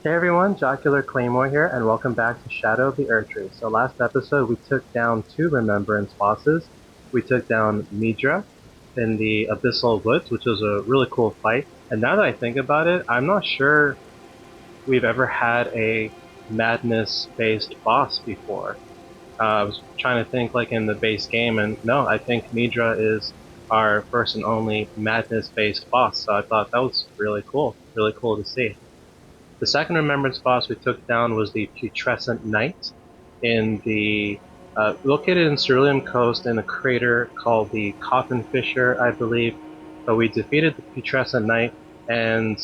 Hey everyone, Jocular Claymore here, and welcome back to Shadow of the Erdtree. So last episode we took down two Remembrance bosses. We took down Midra in the Abyssal Woods, which was a really cool fight. And now that I think about it, I'm not sure we've ever had a madness-based boss before. I was trying to think like in the base game, and no, I think Midra is our first and only madness-based boss. So I thought that was really cool to see. The second Remembrance boss we took down was the Putrescent Knight in the located in Cerulean Coast in a crater called the Coffin Fissure, I believe. But we defeated the Putrescent Knight and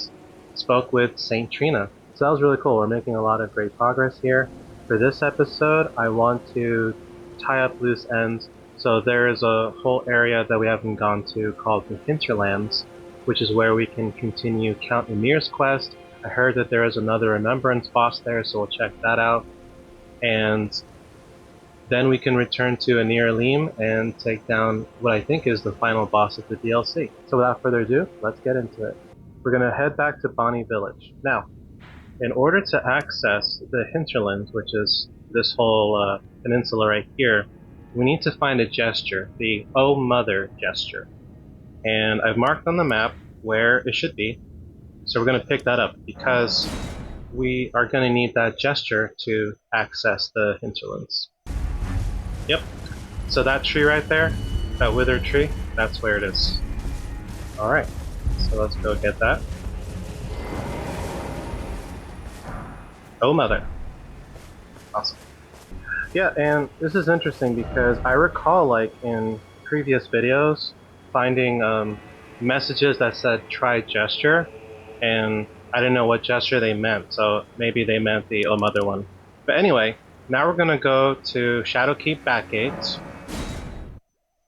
spoke with Saint Trina. So that was really cool. We're making a lot of great progress here. For this episode, I want to tie up loose ends. So there is a whole area that we haven't gone to called the Hinterlands, which is where we can continue Count Emir's quest. I heard that there is another Remembrance boss there, so we'll check that out. And then we can return to Anir Alim and take down what I think is the final boss of the DLC. So without further ado, let's get into it. We're going to head back to Bonnie Village. Now, in order to access the Hinterlands, which is this whole peninsula right here, we need to find a gesture, the Oh Mother gesture. And I've marked on the map where it should be, so we're going to pick that up because we are going to need that gesture to access the hinterlands. Yep, so that tree right there, that withered tree, that's where it is. Alright, so let's go get that. Oh mother. Awesome. Yeah, and this is interesting because I recall, like, in previous videos, finding messages that said try gesture, and I didn't know what gesture they meant, so maybe they meant the Oh Mother one. But anyway, now we're gonna go to Shadowkeep Backgate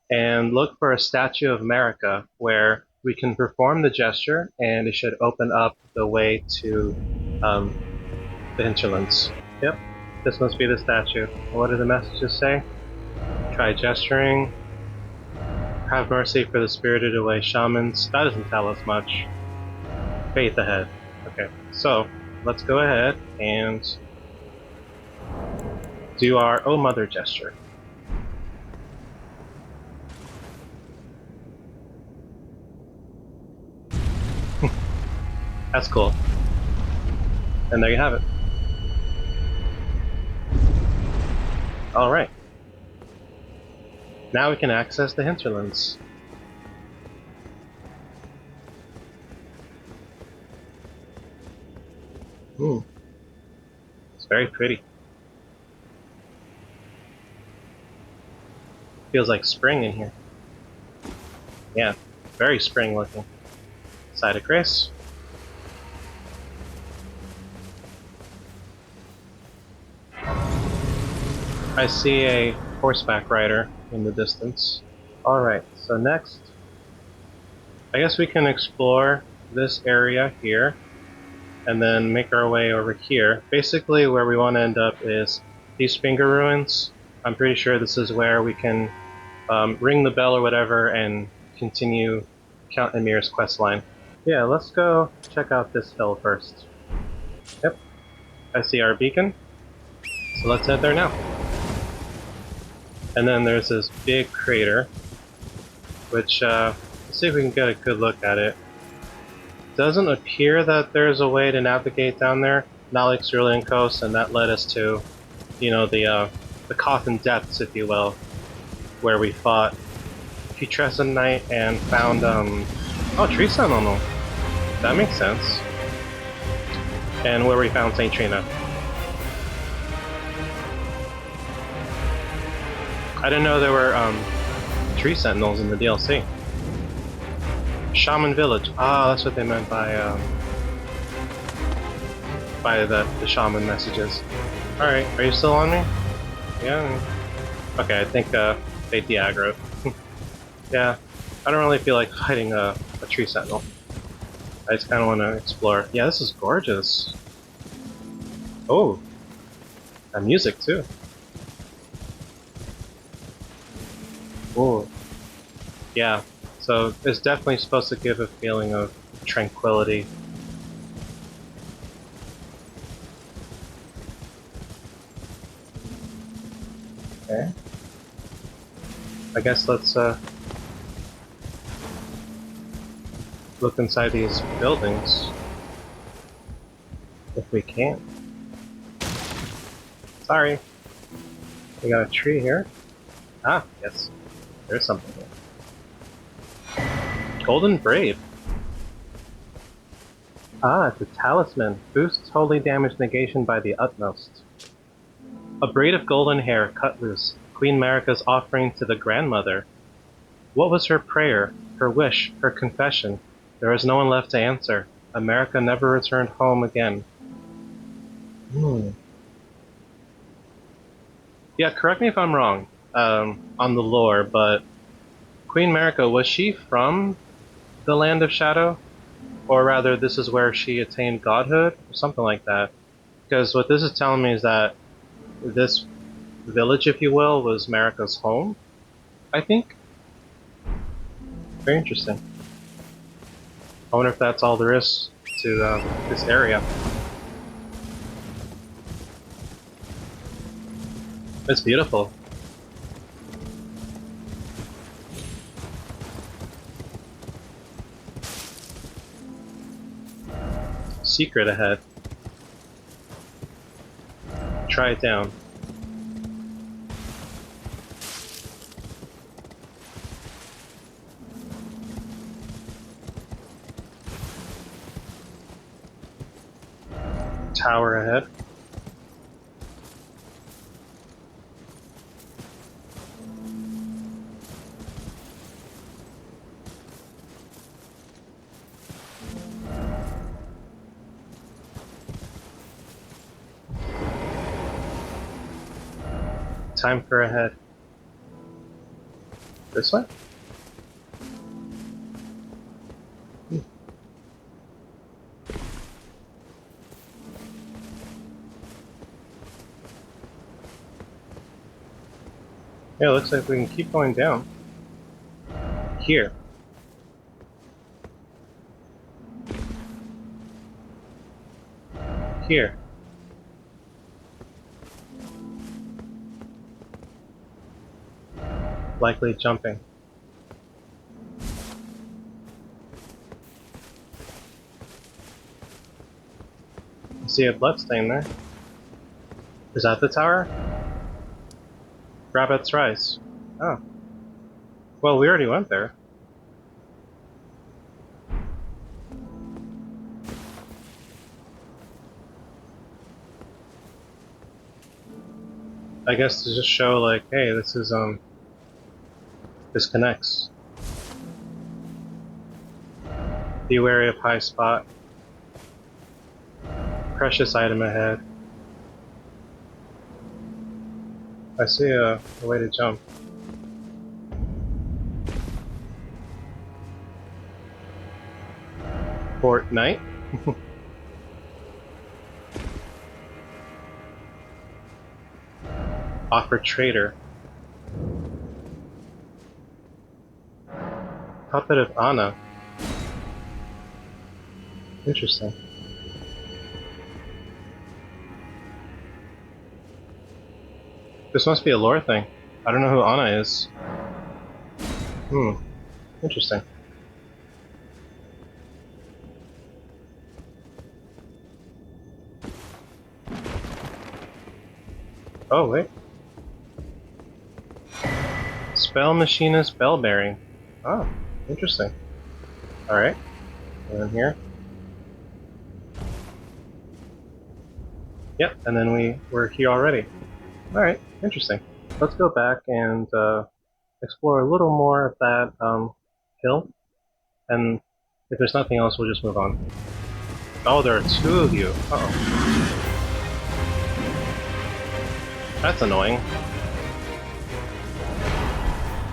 and look for a statue of Marika where we can perform the gesture and it should open up the way to the hinterlands. Yep, this must be the statue. What do the messages say? Try gesturing. Have mercy for the spirited away shamans. That doesn't tell us much. Faith ahead. Okay, so let's go ahead and do our Oh Mother gesture. That's cool. And there you have it. Alright. Now we can access the hinterlands. Ooh. It's very pretty. Feels like spring in here. Yeah, very spring looking. Side of Grace. I see a horseback rider in the distance. Alright, so next, I guess we can explore this area here and then make our way over here. Basically, where we want to end up is these finger ruins. I'm pretty sure this is where we can ring the bell or whatever and continue Count Emir's quest line. Yeah, let's go check out this hill first. Yep, I see our beacon, so let's head there now. And then there's this big crater, which, let's see if we can get a good look at it. Doesn't appear that there's a way to navigate down there, not like Cerulean Coast, and that led us to, you know, the Coffin Depths, if you will, where we fought Putrescent Knight and found, oh, Tree Sentinel. That makes sense. And where we found Saint Trina. I didn't know there were, Tree Sentinels in the DLC. Shaman Village. Ah, that's what they meant by the shaman messages. Alright, are you still on me? Yeah. Okay, I think they de-aggroed. Yeah, I don't really feel like fighting a tree sentinel. I just kind of want to explore. Yeah, this is gorgeous. Oh, and music too. Oh, yeah. So it's definitely supposed to give a feeling of tranquility. Okay. I guess let's look inside these buildings if we can. Sorry. We got a tree here. Ah, yes. There's something here. Golden Braid. Ah, it's a talisman. Boosts holy damage negation by the utmost. A braid of golden hair cut loose. Queen Marika's offering to the grandmother. What was her prayer, her wish, her confession? There was no one left to answer. America never returned home again. Yeah, correct me if I'm wrong on the lore, but Queen Marika, was she from the Land of Shadow? Or rather, this is where she attained godhood? Or something like that. Because what this is telling me is that this village, if you will, was Marika's home, I think. Very interesting. I wonder if that's all there is to this area. It's beautiful. Secret ahead. Try it down. Tower ahead. Time for ahead. This way? Yeah, looks like we can keep going down. Here. Here. Likely jumping. I see a bloodstain there. Is that the tower? Rabbit's Rise. Oh. Well, we already went there. I guess to just show, like, hey, this is, this connects. Be wary of high spot. Precious item ahead. I see a way to jump. Fortnite. Offer trader. Puppet of Anna. Interesting. This must be a lore thing. I don't know who Anna is. Interesting. Oh, wait. Spell Machinist Bell Bearing. Oh, interesting. Alright. And then here. Yep, and then we were here already. Alright, interesting. Let's go back and explore a little more of that hill. And if there's nothing else, we'll just move on. Oh, there are two of you. Uh-oh. That's annoying.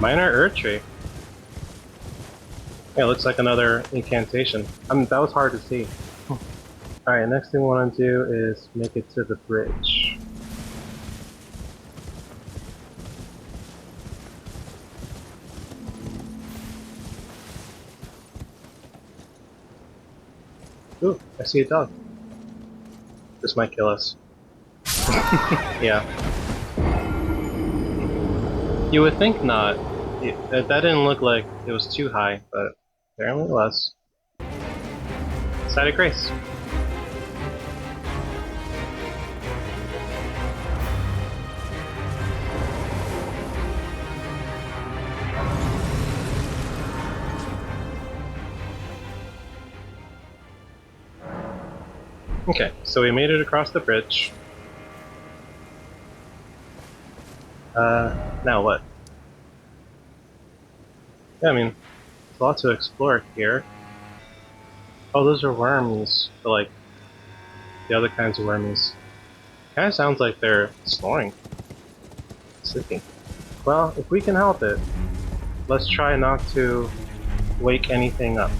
Minor Erdtree. Yeah, looks like another incantation. I mean, that was hard to see. Alright, next thing we want to do is make it to the bridge. Ooh, I see a dog. This might kill us. Yeah. You would think not. That didn't look like it was too high, but apparently it was. Site of Grace. Okay, so we made it across the bridge. Now what? Yeah, I mean, there's a lot to explore here. Oh, those are worms, but like the other kinds of worms. Kind of sounds like they're snoring, sleeping. Well, if we can help it, let's try not to wake anything up.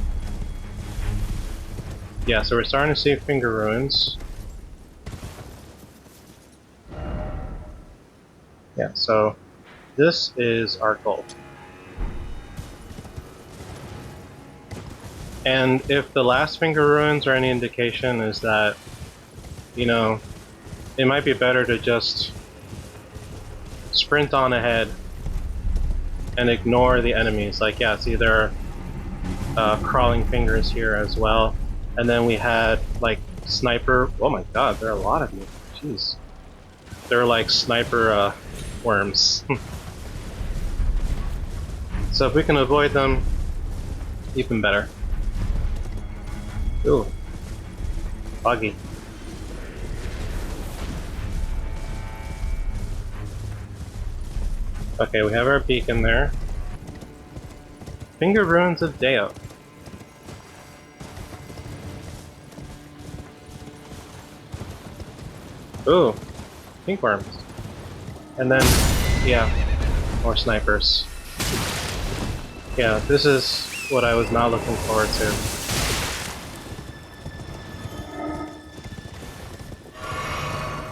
Yeah, so we're starting to see finger ruins. Yeah, so this is our goal. And if the last finger ruins are any indication, is that, you know, it might be better to just sprint on ahead and ignore the enemies. Like, yeah, see, there are crawling fingers here as well. And then we had, like, sniper. Oh my god, there are a lot of you. Jeez. They're like sniper worms. So if we can avoid them, even better. Ooh. Buggy. Okay, we have our beacon there. Finger ruins of Deo. Ooh, pink worms. And then, yeah, more snipers. Yeah, this is what I was not looking forward to.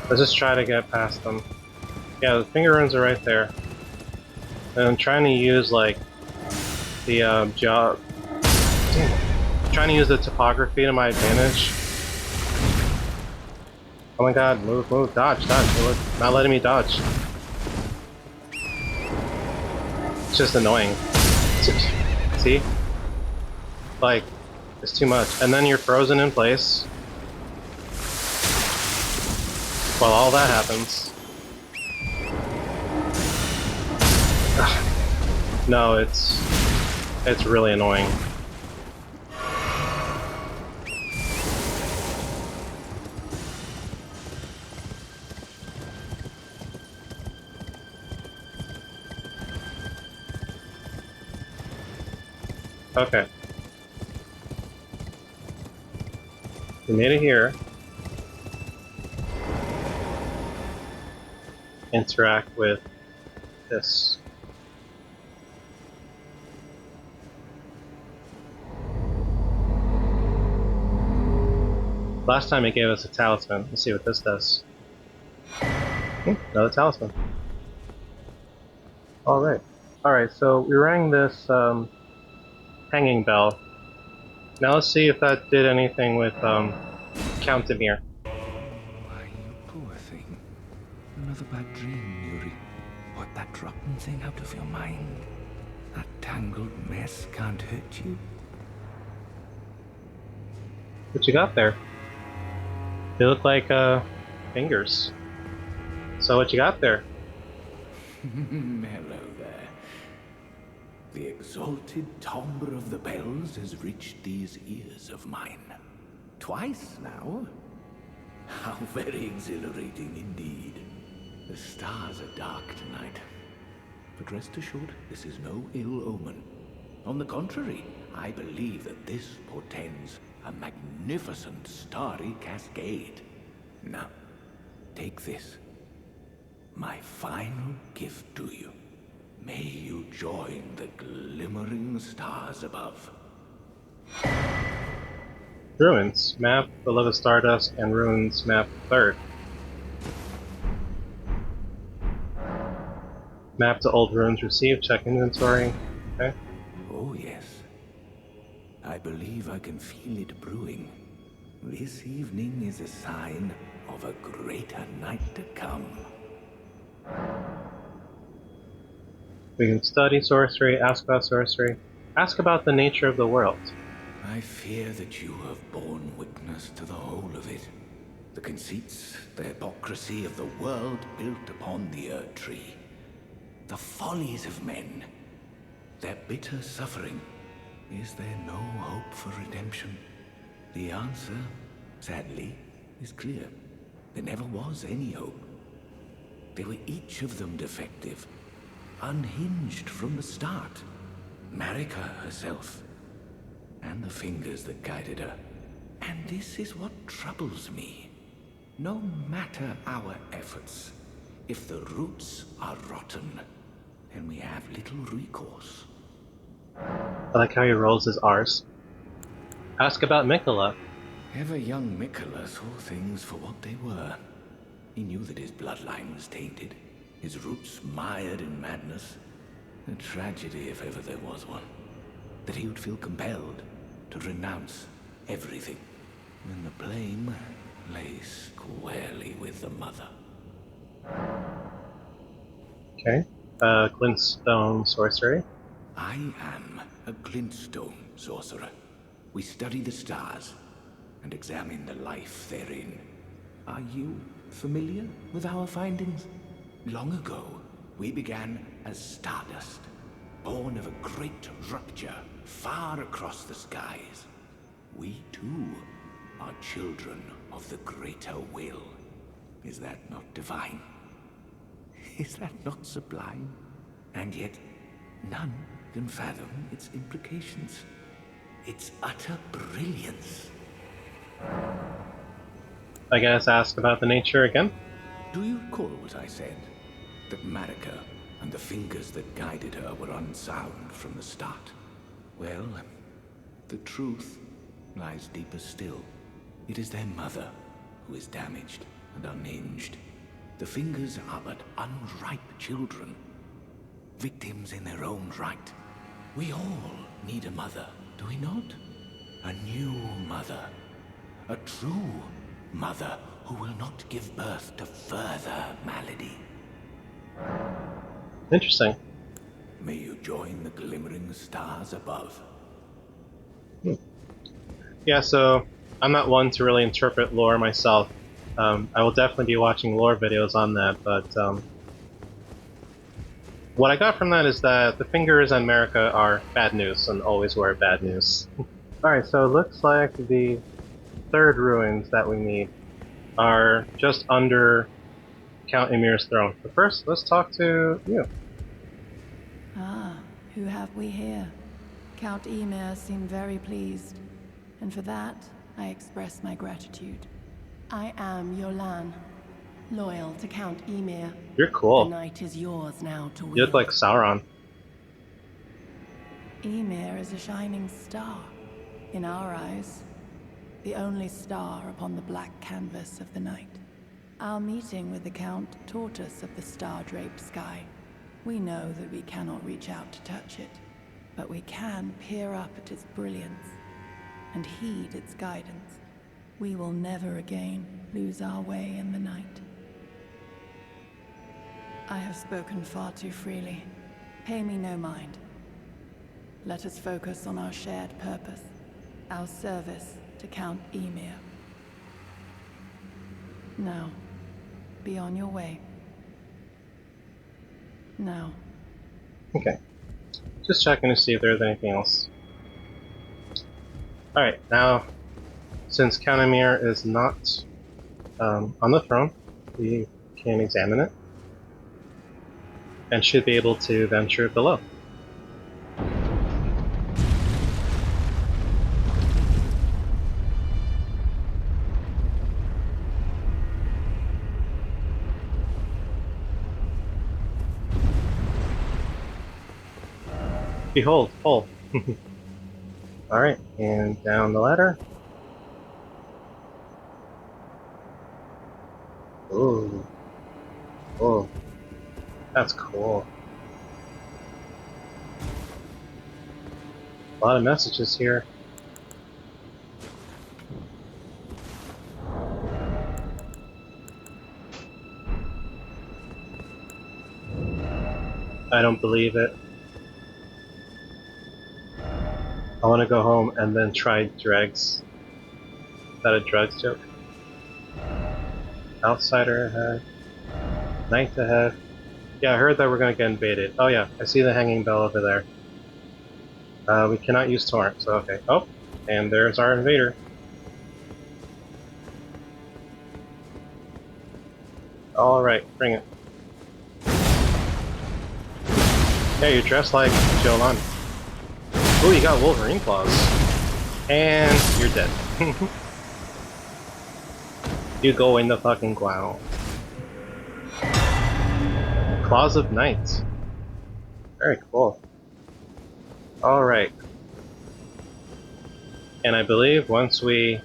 Let's just try to get past them. Yeah, the finger runes are right there. And I'm trying to use, like, the, Damn it. I'm trying to use the topography to my advantage. Oh my god, move, move, dodge, dodge. They're not letting me dodge. It's just annoying. See? Like, it's too much. And then you're frozen in place while all that happens. Ugh. No, it's really annoying. Okay. We made it here. Interact with this. Last time it gave us a talisman. Let's see what this does. Another talisman. Alright. Alright, so we rang this hanging bell. Now let's see if that did anything with Count Demir. Why, you poor thing. Another bad dream, Yuri. Put that rotten thing out of your mind. That tangled mess can't hurt you. What you got there? They look like fingers. So what you got there? Hello there. The exalted timbre of the bells has reached these ears of mine. Twice now. How very exhilarating indeed. The stars are dark tonight. But rest assured, this is no ill omen. On the contrary, I believe that this portends a magnificent starry cascade. Now, take this. My final gift to you. May you join the glimmering stars above. Ruins. Map, Beloved Stardust, and Ruins map 3rd. Map to old ruins received, check inventory. Okay. Oh yes. I believe I can feel it brewing. This evening is a sign of a greater night to come. We can study sorcery, ask about sorcery, ask about the nature of the world. I fear that you have borne witness to the whole of it. The conceits, the hypocrisy of the world built upon the Erdtree. The follies of men. Their bitter suffering. Is there no hope for redemption? The answer, sadly, is clear. There never was any hope. They were each of them defective, unhinged from the start. Marika herself, and the fingers that guided her. And this is what troubles me. No matter our efforts, if the roots are rotten, then we have little recourse. I like how he rolls his R's. Ask about Mikola. Ever young Mikola saw things for what they were. He knew that his bloodline was tainted, his roots mired in madness. A tragedy if ever there was one. That he would feel compelled to renounce everything. And the blame lay squarely with the mother. Okay. Glintstone sorcery. I am a glintstone sorcerer. We study the stars and examine the life therein. Are you familiar with our findings? Long ago, we began as stardust, born of a great rupture far across the skies. We too are children of the greater will. Is that not divine? Is that not sublime? And yet, none can fathom its implications. Its utter brilliance. I guess ask about the nature again. Do you recall what I said? That Marika and the fingers that guided her were unsound from the start. Well, the truth lies deeper still. It is their mother who is damaged and unhinged. The fingers are but unripe children, victims in their own right. We all need a mother, do we not? A new mother. A true mother who will not give birth to further malady. Interesting. May you join the glimmering stars above. Yeah, so I'm not one to really interpret lore myself. I will definitely be watching lore videos on that, but what I got from that is that the fingers and Marika are bad news and always were bad news. Alright, so it looks like the third ruins that we need are just under Count Emir's throne. But first, let's talk to you. Ah, who have we here? Count Emir seemed very pleased, and for that, I express my gratitude. I am Yolan, loyal to Count Emir. You're cool. The night is yours now to wield. You look like Sauron. Emir is a shining star, in our eyes. The only star upon the black canvas of the night. Our meeting with the Count taught us of the star-draped sky. We know that we cannot reach out to touch it, but we can peer up at its brilliance and heed its guidance. We will never again lose our way in the night. I have spoken far too freely. Pay me no mind. Let us focus on our shared purpose, our service to Count Emir. Now, be on your way. Now. Okay. Just checking to see if there's anything else. Alright, now, since Count Emir is not on the throne, we can examine it and should be able to venture below. Behold, hole. Alright, and down the ladder. Ooh. Oh. That's cool. A lot of messages here. I don't believe it. I want to go home and then try dregs. Is that a drugs joke? Outsider ahead. Night ahead. Yeah, I heard that we're gonna get invaded. Oh yeah, I see the hanging bell over there. We cannot use torrent, so okay. Oh, and there's our invader. Alright, bring it. Yeah, you're dressed like Jolan. Oh, you got Wolverine claws. And you're dead. You go in the fucking ground. Claws of Night. Very cool. Alright. And I believe once we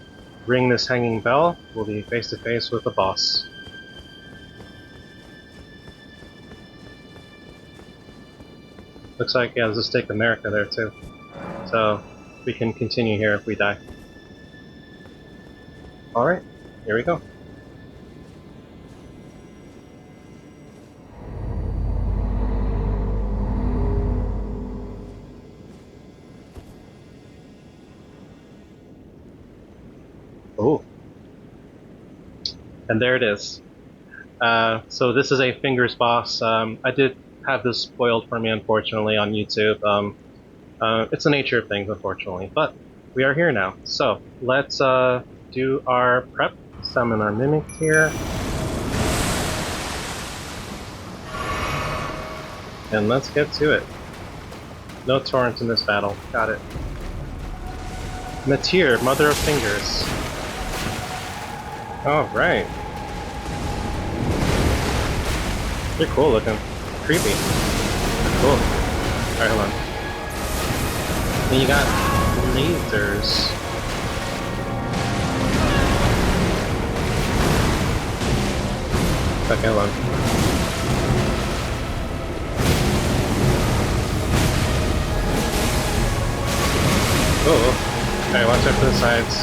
ring this hanging bell, we'll be face to face with the boss. Looks like, yeah, there's a Stake America there too. So, we can continue here if we die. Alright, here we go. Oh. And there it is. So this is a Fingers boss. I did have this spoiled for me, unfortunately, on YouTube. It's the nature of things, unfortunately. But we are here now. So let's do our prep. Summon our mimics here. And let's get to it. No torrent in this battle. Got it. Matir, Mother of Fingers. Alright. You're cool looking. Creepy. Cool. Alright, hold on. Then you got lasers. Okay, hold on. Oh. Alright, watch out for the sides.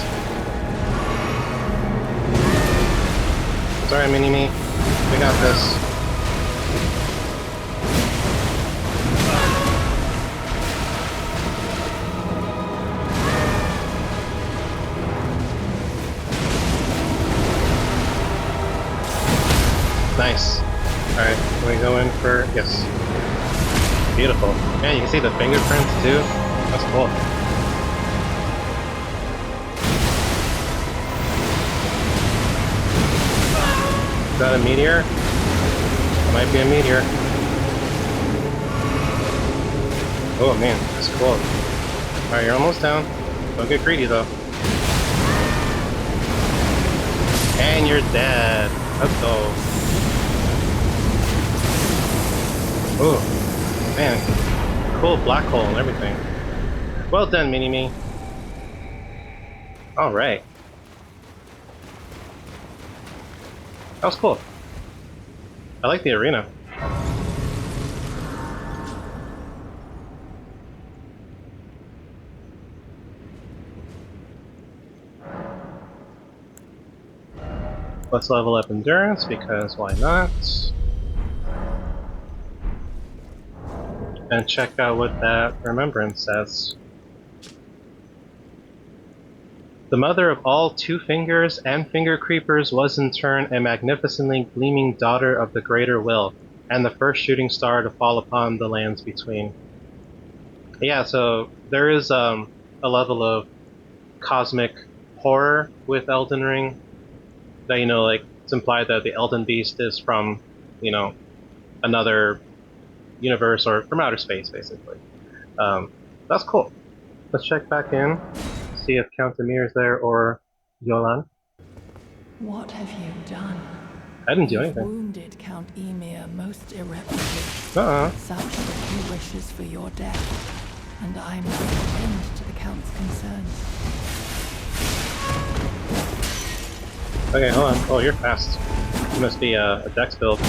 Sorry, Mini-Me. We got this. Nice. Alright, can we go in for... yes. Beautiful. Man, you can see the fingerprints too. That's cool. Is that a meteor? It might be a meteor. Oh man, that's cool. Alright, you're almost down. Don't get greedy though. And you're dead. Let's go. Oh, man. Cool black hole and everything. Well done, Mini-Me. Alright. That was cool. I like the arena. Let's level up endurance, because why not? And check out what that remembrance says. The mother of all Two Fingers and Finger Creepers was in turn a magnificently gleaming daughter of the Greater Will, and the first shooting star to fall upon the lands between. Yeah, so there is a level of cosmic horror with Elden Ring. That, you know, like, it's implied that the Elden Beast is from, you know, another universe or from outer space, basically. That's cool. Let's check back in, see if Count Emir is there or Yolan. What have you done? I didn't do You've anything. wounded Count Emir most irreparably. Such that he wishes for your death, and I must attend to the Count's concerns. Okay, hold on. Oh, you're fast. You must be a dex build.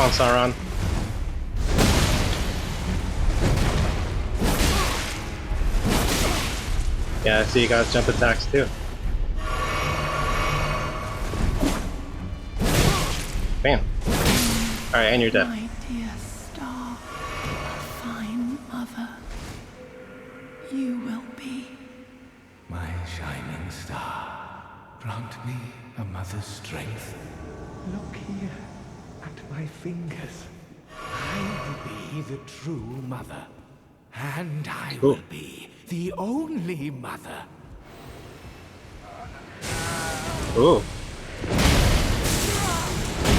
Come on, Sauron. Yeah, I see you guys jump attacks too. Bam. Alright, and you're dead. My dear star, a fine mother, you will be. My shining star, grant me a mother's strength. Look here at my fingers. I will be the true mother. And I Cool. will be the only mother. Ooh.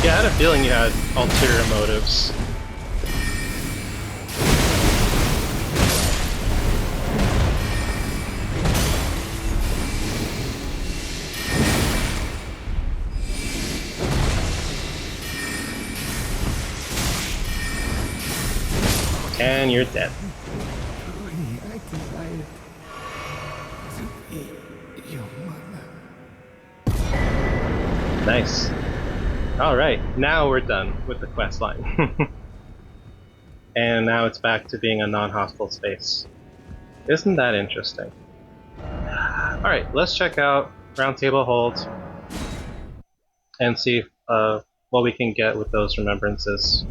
Yeah, I had a feeling you had ulterior motives. And you're dead. I desired to be your mother. Nice. Alright, now we're done with the quest line. And now it's back to being a non-hostile space. Isn't that interesting? Alright, let's check out Roundtable Hold and see what we can get with those remembrances.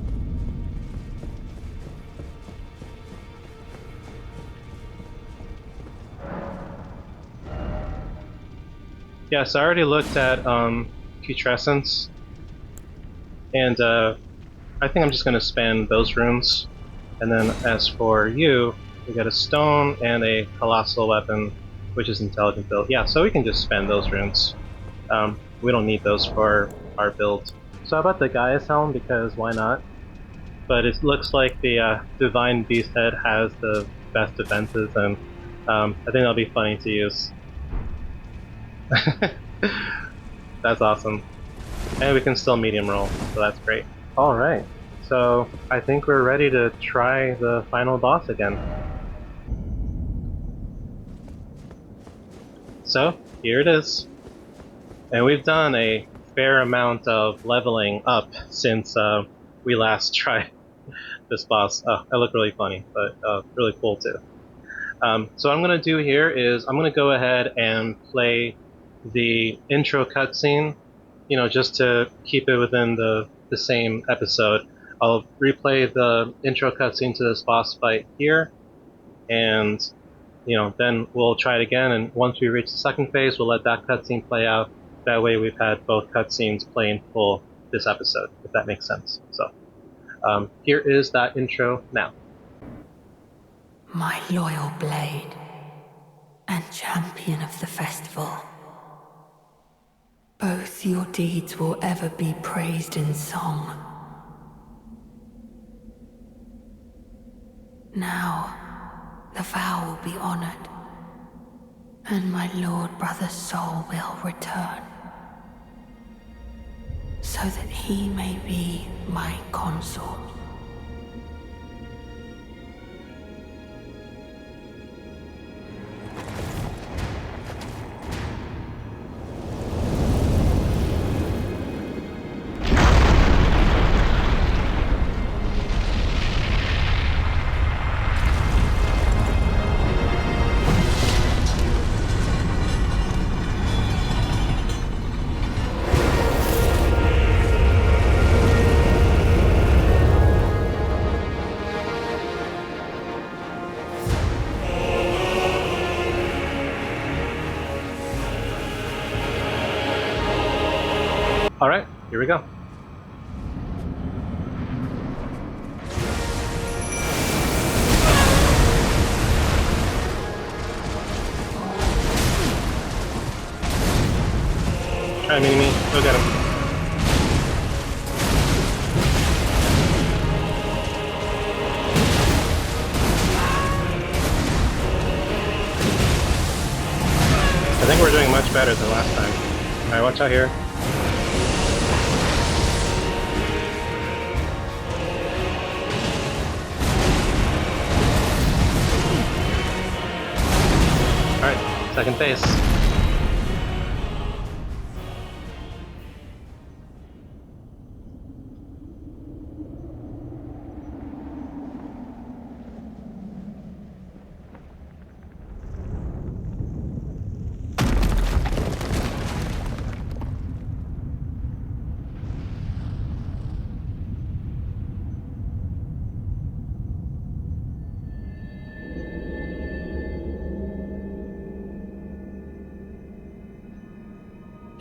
Yeah, so I already looked at putrescence, and I think I'm just going to spend those runes. And then as for you, we get a stone and a colossal weapon, which is intelligent build. Yeah, so we can just spend those runes. We don't need those for our build. So how about the Gaia's Helm, because why not? But it looks like the Divine Beast Head has the best defenses, and I think that'll be funny to use. That's awesome. And we can still medium roll, so that's great. Alright, so I think we're ready to try the final boss again. So, here it is. And we've done a fair amount of leveling up since we last tried this boss. Oh, I look really funny, but really cool too. So what I'm going to do here is I'm going to go ahead and play the intro cutscene, you know, just to keep it within the same episode. I'll replay the intro cutscene to this boss fight here, and you know, then we'll try it again, and once we reach the second phase, we'll let that cutscene play out. That way we've had both cutscenes play in full this episode, if that makes sense. So, here is that intro now. My loyal blade and champion of the festival. Both your deeds will ever be praised in song. Now, the vow will be honored, and my lord brother's soul will return, so that he may be my consort. Alright, here we go. Try mini-me, go get him. I think we're doing much better than last time. Alright, watch out here. Alright, second phase.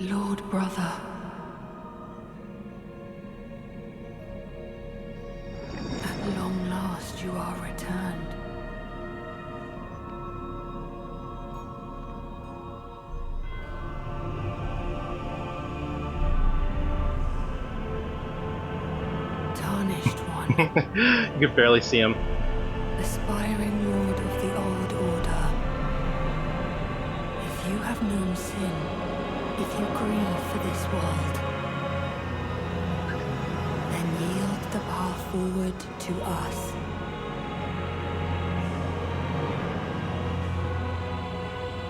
Lord brother. At long last you are returned. Tarnished one. You could barely see him. Aspiring lord of the old order. If you have known sin, if you grieve for this world, then yield the path forward to us.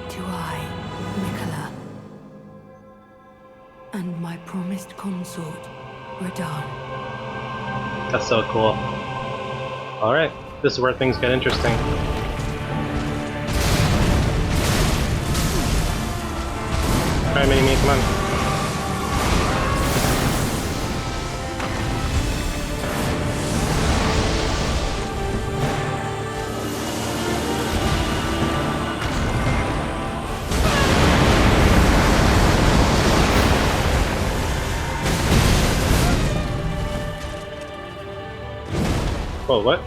To I, Nicola, and my promised consort, Radahn. That's so cool. Alright, this is where things get interesting. Alright, Mini-Me, come on. Whoa, what?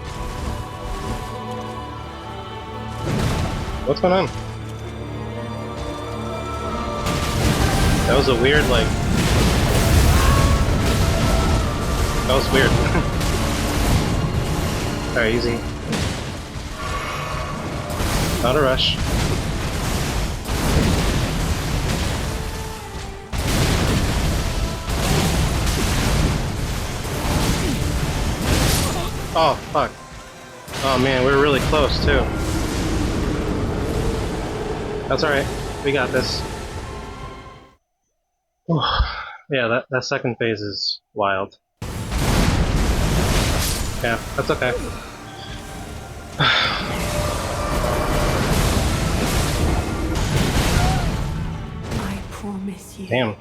What's going on? That was a weird, like... That was weird. Alright, easy. Not a rush. Oh, fuck. Oh man, we were really close, too. That's alright. We got this. Yeah, that second phase is wild. Yeah, that's okay. I promise you. Damn.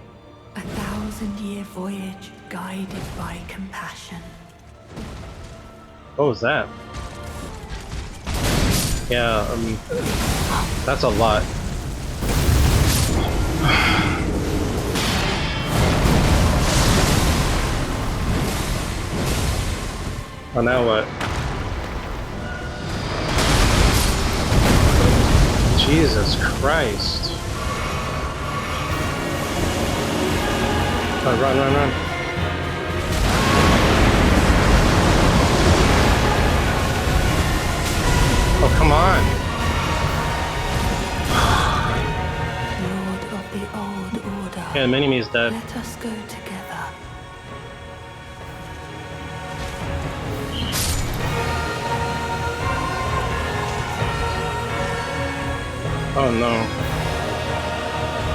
1,000-year voyage guided by compassion. What was that? Yeah, that's a lot. Oh, now what? Jesus Christ. Oh, run, run, run. Oh, come on. Lord of the old order. Yeah, the Mini-Me is dead. Let us go together. Oh no.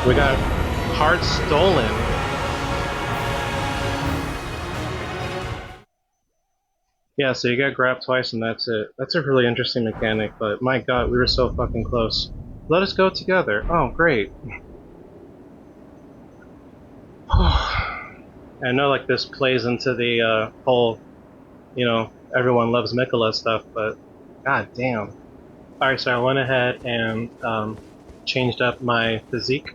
We got heart stolen. Yeah, so you got grabbed twice and that's it. That's a really interesting mechanic, but my god, we were so fucking close. Let us go together. Oh, great. I know like this plays into the whole, you know, everyone loves Mikola stuff, but god damn. Alright, so I went ahead and changed up my physique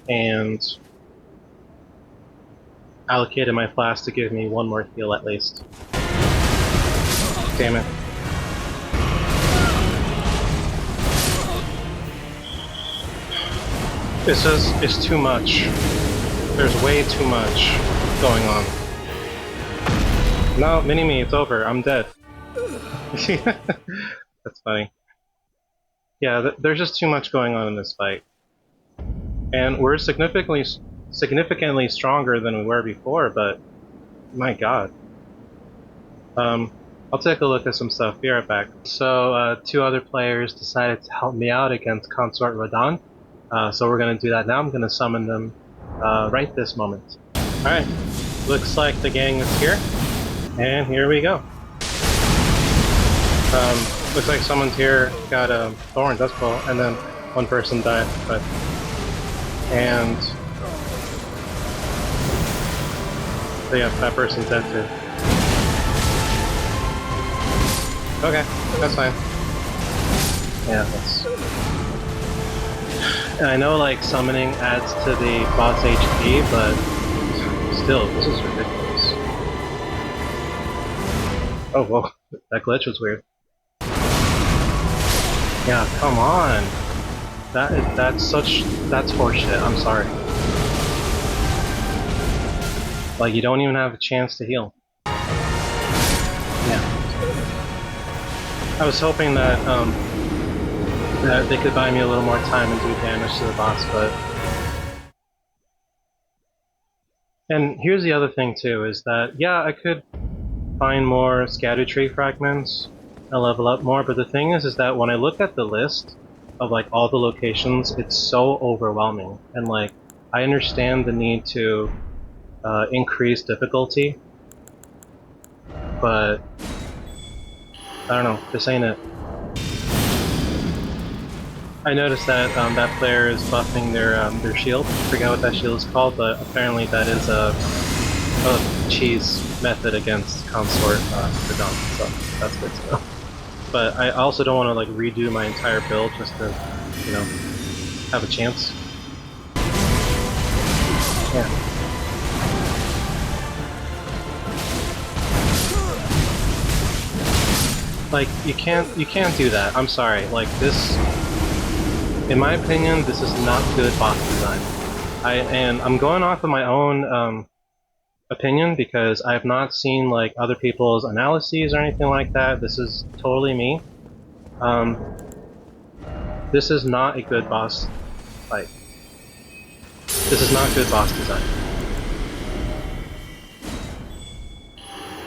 and allocated my flask to give me one more heal at least. Damn it. It's too much. There's way too much going on. No, Mini-Me, it's over. I'm dead. That's funny. Yeah, there's just too much going on in this fight. And we're significantly stronger than we were before, but my god. I'll take a look at some stuff. Be right back. So, two other players decided to help me out against Consort Radahn. So we're gonna do that now. I'm gonna summon them right this moment. Alright, looks like the gang is here. And here we go. Looks like someone's here got a thorn, that's cool, and then one person died, but... And... So yeah, that person's dead too. Okay, that's fine. Yeah, that's... And I know like summoning adds to the boss HP, but still, this is ridiculous. Oh, whoa, that glitch was weird. Yeah, come on. That's horseshit. I'm sorry. Like you don't even have a chance to heal. Yeah. I was hoping that that they could buy me a little more time and do damage to the boss, but. And here's the other thing too, is that yeah, I could find more Erdtree fragments and level up more, but the thing is that when I look at the list of like all the locations, it's so overwhelming, and like I understand the need to increase difficulty, but I don't know, this ain't it. I noticed that that player is buffing their shield. I forget what that shield is called, but apparently that is a cheese method against consort Verdun, so that's good to know. But I also don't want to like redo my entire build just to, you know, have a chance. Yeah. Like you can't do that. I'm sorry. Like this, in my opinion, this is not good boss design. And I'm going off of my own opinion because I have not seen like other people's analyses or anything like that. This is totally me. This is not a good boss fight. This is not good boss design.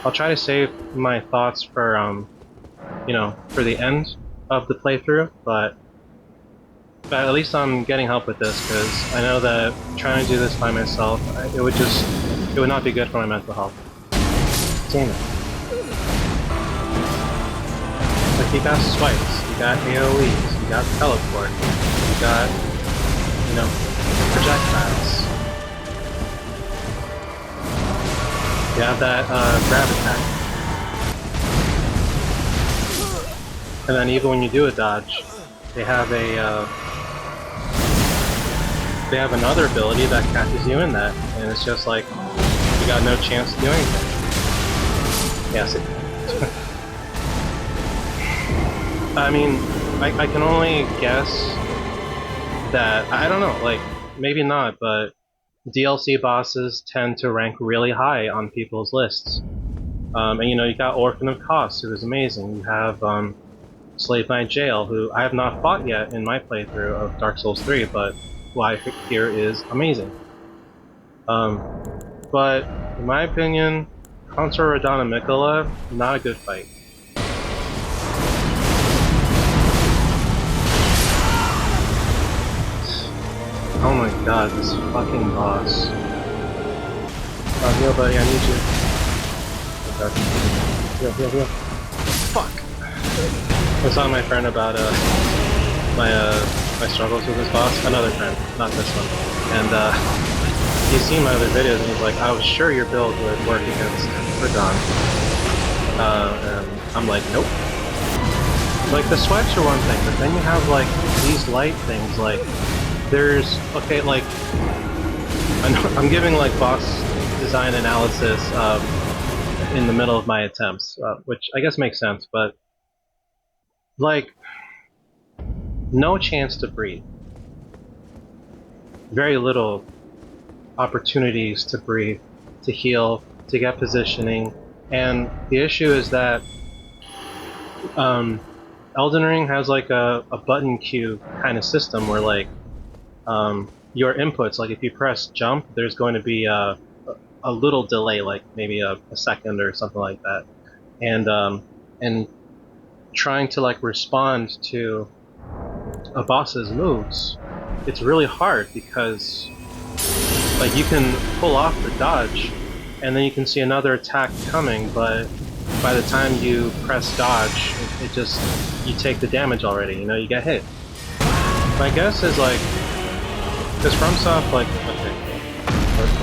I'll try to save my thoughts for you know, for the end of the playthrough, but at least I'm getting help with this because I know that trying to do this by myself, it would not be good for my mental health. Damn it. Like you got swipes, you got AoEs, you got teleport, you got, you know, projectiles. You have that grab attack. And then even when you do a dodge, they have another ability that catches you in that, and it's just like you got no chance to do anything. Yes. I mean, I can only guess that I don't know, like maybe not, but DLC bosses tend to rank really high on people's lists. And you know, you got Orphan of Kos, who is amazing. You have Slave Knight Jail, who I have not fought yet in my playthrough of Dark Souls 3, but who I hear is amazing. But in my opinion, Consort Radana Mikola, not a good fight. Oh my god, this fucking boss. Oh, heal buddy, I need you. Heal. Fuck! I was telling my friend about my struggles with this boss. Another friend, not this one. And he's seen my other videos and he's like, I was sure your build would work against Radon. And I'm like, nope. Like the swipes are one thing, but then you have like these light things, like there's okay, like I'm giving like boss design analysis in the middle of my attempts, which I guess makes sense, but like no chance to breathe, very little opportunities to breathe, to heal, to get positioning, and the issue is that Elden Ring has like a button queue kind of system where like your inputs, like if you press jump, there's going to be a little delay, like maybe a second or something like that, and trying to like respond to a boss's moves, it's really hard because like you can pull off the dodge, and then you can see another attack coming, but by the time you press dodge, it just you take the damage already. You know, you get hit. My guess is like, because FromSoft, like, okay,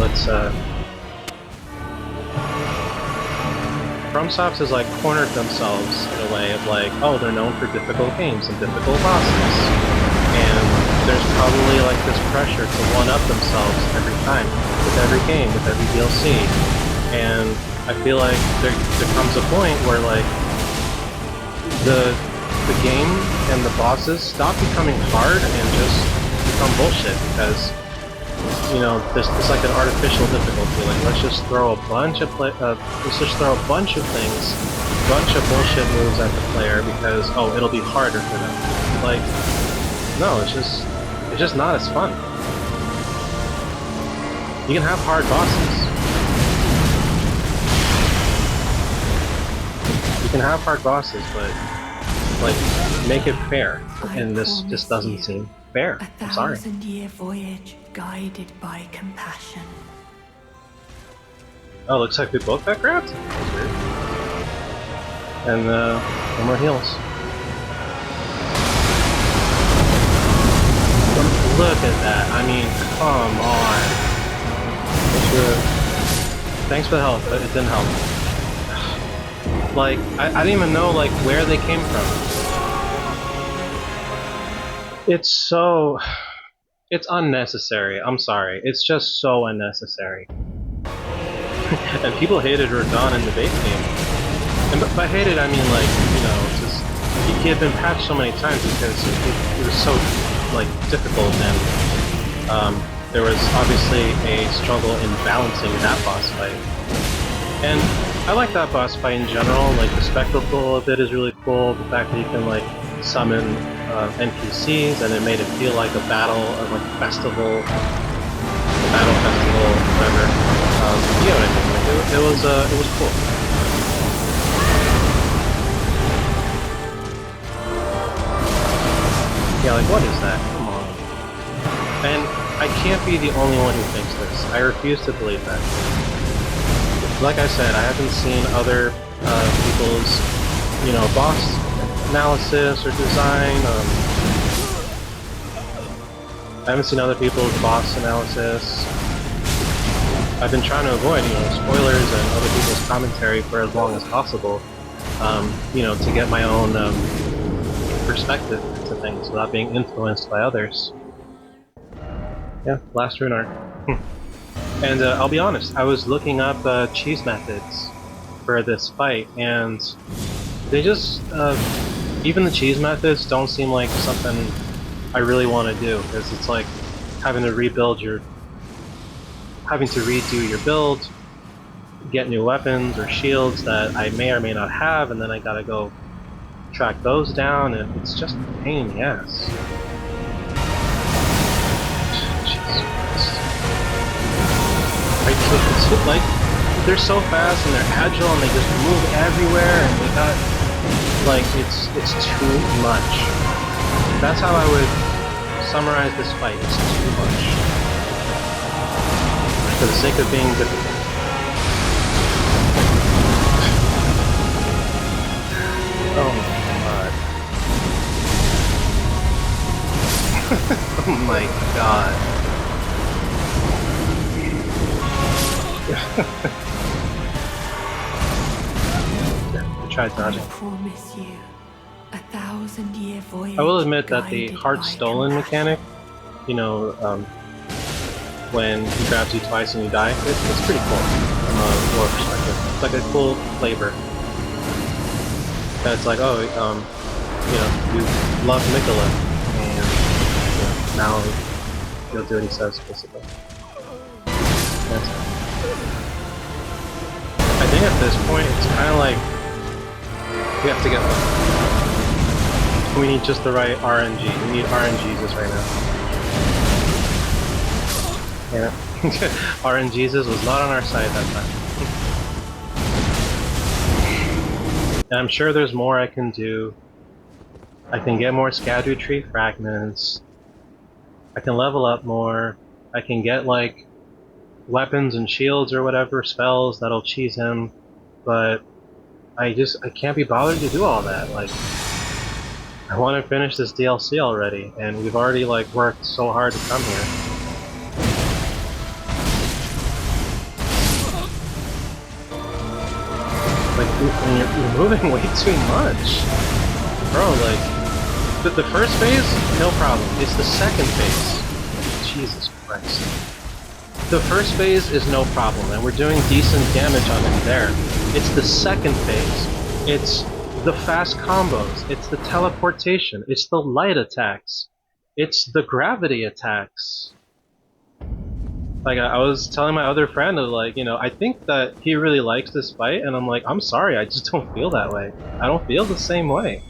let's FromSoft has like cornered themselves in a way of like, oh, they're known for difficult games and difficult bosses, and there's probably like this pressure to one-up themselves every time, with every game, with every DLC, and I feel like there comes a point where like the game and the bosses stop becoming hard and just become bullshit because, you know, there's like an artificial difficulty. Like, let's just throw a bunch of things, bunch of bullshit moves at the player because, oh, it'll be harder for them. Like, no, it's just not as fun. You can have hard bosses. You can have hard bosses, but like, make it fair. And this just doesn't seem fair. I'm sorry. 1,000-year voyage guided by compassion. Oh, looks like we both got grabbed? That's weird. And, no more heals. Look at that. I mean, come on. Thanks for the help, but it didn't help. Like, I didn't even know, like, where they came from. It's unnecessary. I'm sorry. It's just so unnecessary. And people hated Radon in the base game. And by hated, I mean, like, you know, it's just, he had been patched so many times because it was so, like, difficult, and there was obviously a struggle in balancing that boss fight. And I like that boss fight in general. Like, the spectacle of it is really cool. The fact that you can, like, summon NPCs, and it made it feel like a battle, or like a festival, whatever. You know what I mean? Like, it was cool. Yeah, like, what is that? Come on. And I can't be the only one who thinks this. I refuse to believe that. Like I said, I haven't seen other people's, you know, boss analysis or design. I haven't seen other people's boss analysis. I've been trying to avoid, you know, spoilers and other people's commentary for as long as possible, you know, to get my own perspective to things without being influenced by others. Yeah, last rune art. And I'll be honest, I was looking up cheese methods for this fight, and they just, even the cheese methods don't seem like something I really want to do, because it's like having to redo your build, get new weapons or shields that I may or may not have, and then I gotta go track those down, and it's just a pain in the ass. Like, they're so fast and they're agile and they just move everywhere, and they got, like, it's too much. That's how I would summarize this fight. It's too much. For the sake of being difficult. Oh my god. Oh my god. I tried dodging. I will admit that the heart stolen mechanic, you know, when he grabs you twice and you die, it's pretty cool from a lore perspective. It's like a cool flavor. That's like, oh, you know, you love Nicola, and you know, now you'll do what he says, basically. That's it. I think at this point, it's kind of like we have to get lucky. We need just the right RNG. We need RNGesus right now. Yeah. RNGesus was not on our side that time. And I'm sure there's more I can do. I can get more Erdtree fragments. I can level up more. I can get, like, weapons and shields or whatever, spells that'll cheese him, but I can't be bothered to do all that. Like, I want to finish this DLC already, and we've already, like, worked so hard to come here. Like, You're moving way too much. Bro, like, the first phase, no problem. It's the second phase. Jesus Christ. The first phase is no problem, and we're doing decent damage on it there. It's the second phase. It's the fast combos. It's the teleportation. It's the light attacks. It's the gravity attacks. Like, I was telling my other friend, like, you know, I think that he really likes this fight, and I'm like, I'm sorry, I just don't feel that way. I don't feel the same way.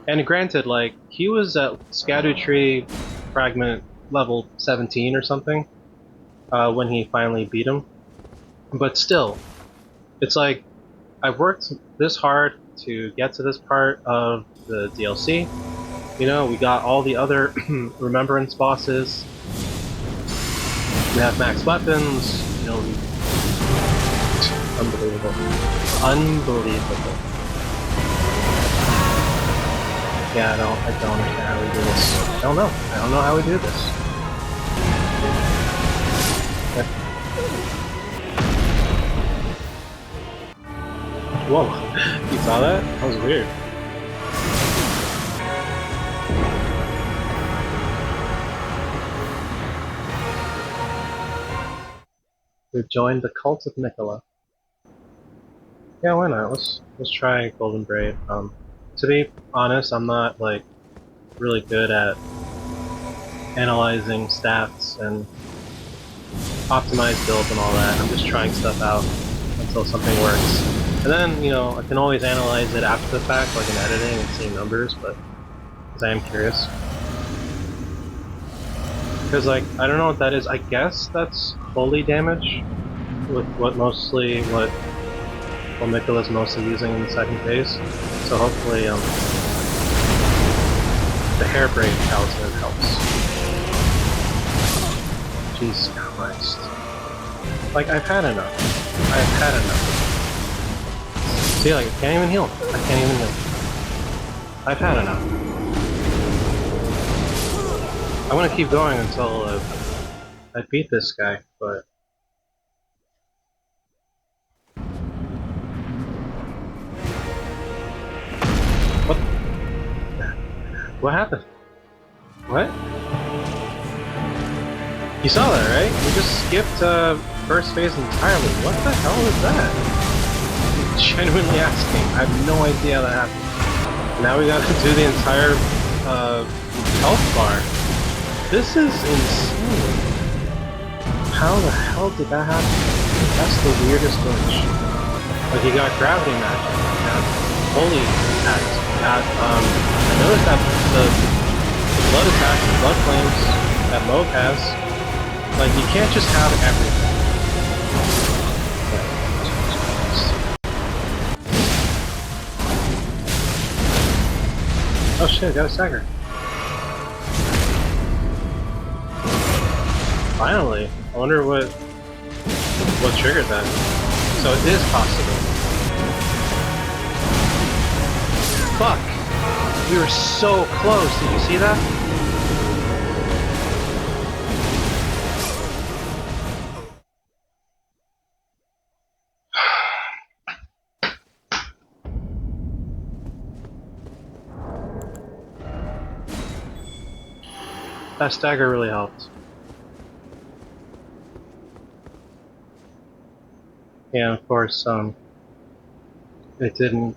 And granted, like, he was at Erdtree fragment level 17 or something when he finally beat him. But still, it's like, I've worked this hard to get to this part of the DLC. You know, we got all the other Remembrance bosses. We have max weapons. You know, unbelievable. Unbelievable. Yeah, I don't understand how we do this. I don't know. I don't know how we do this. Whoa, you saw that? That was weird. We've joined the cult of Nicola. Yeah, why not? Let's try Golden Braid. To be honest, I'm not like really good at analyzing stats and optimized builds and all that. I'm just trying stuff out until something works. And then, you know, I can always analyze it after the fact, like in editing and seeing numbers, but because I am curious. Because, like, I don't know what that is. I guess that's holy damage, with what Nicola's mostly using in the second phase. So hopefully, the hair braid talisman helps. Jesus Christ. Like, I've had enough. I've had enough. See, like, I can't even heal. I can't even heal. I've had enough. I want to keep going until I beat this guy, but... What? What happened? What? You saw that, right? We just skipped first phase entirely. What the hell is that? I'm genuinely asking. I have no idea how that happened. Now we gotta do the entire health bar. This is insane. How the hell did that happen? That's the weirdest glitch. Like, you got gravity magic, you got holy attacks, you got, I noticed that the blood attacks, the blood flames that Moog has, like, you can't just have everything. Oh shit, I got a stagger. Finally. I wonder what triggered that. So it is possible. Fuck! We were so close, did you see that? That stagger really helped. Yeah, of course, it didn't...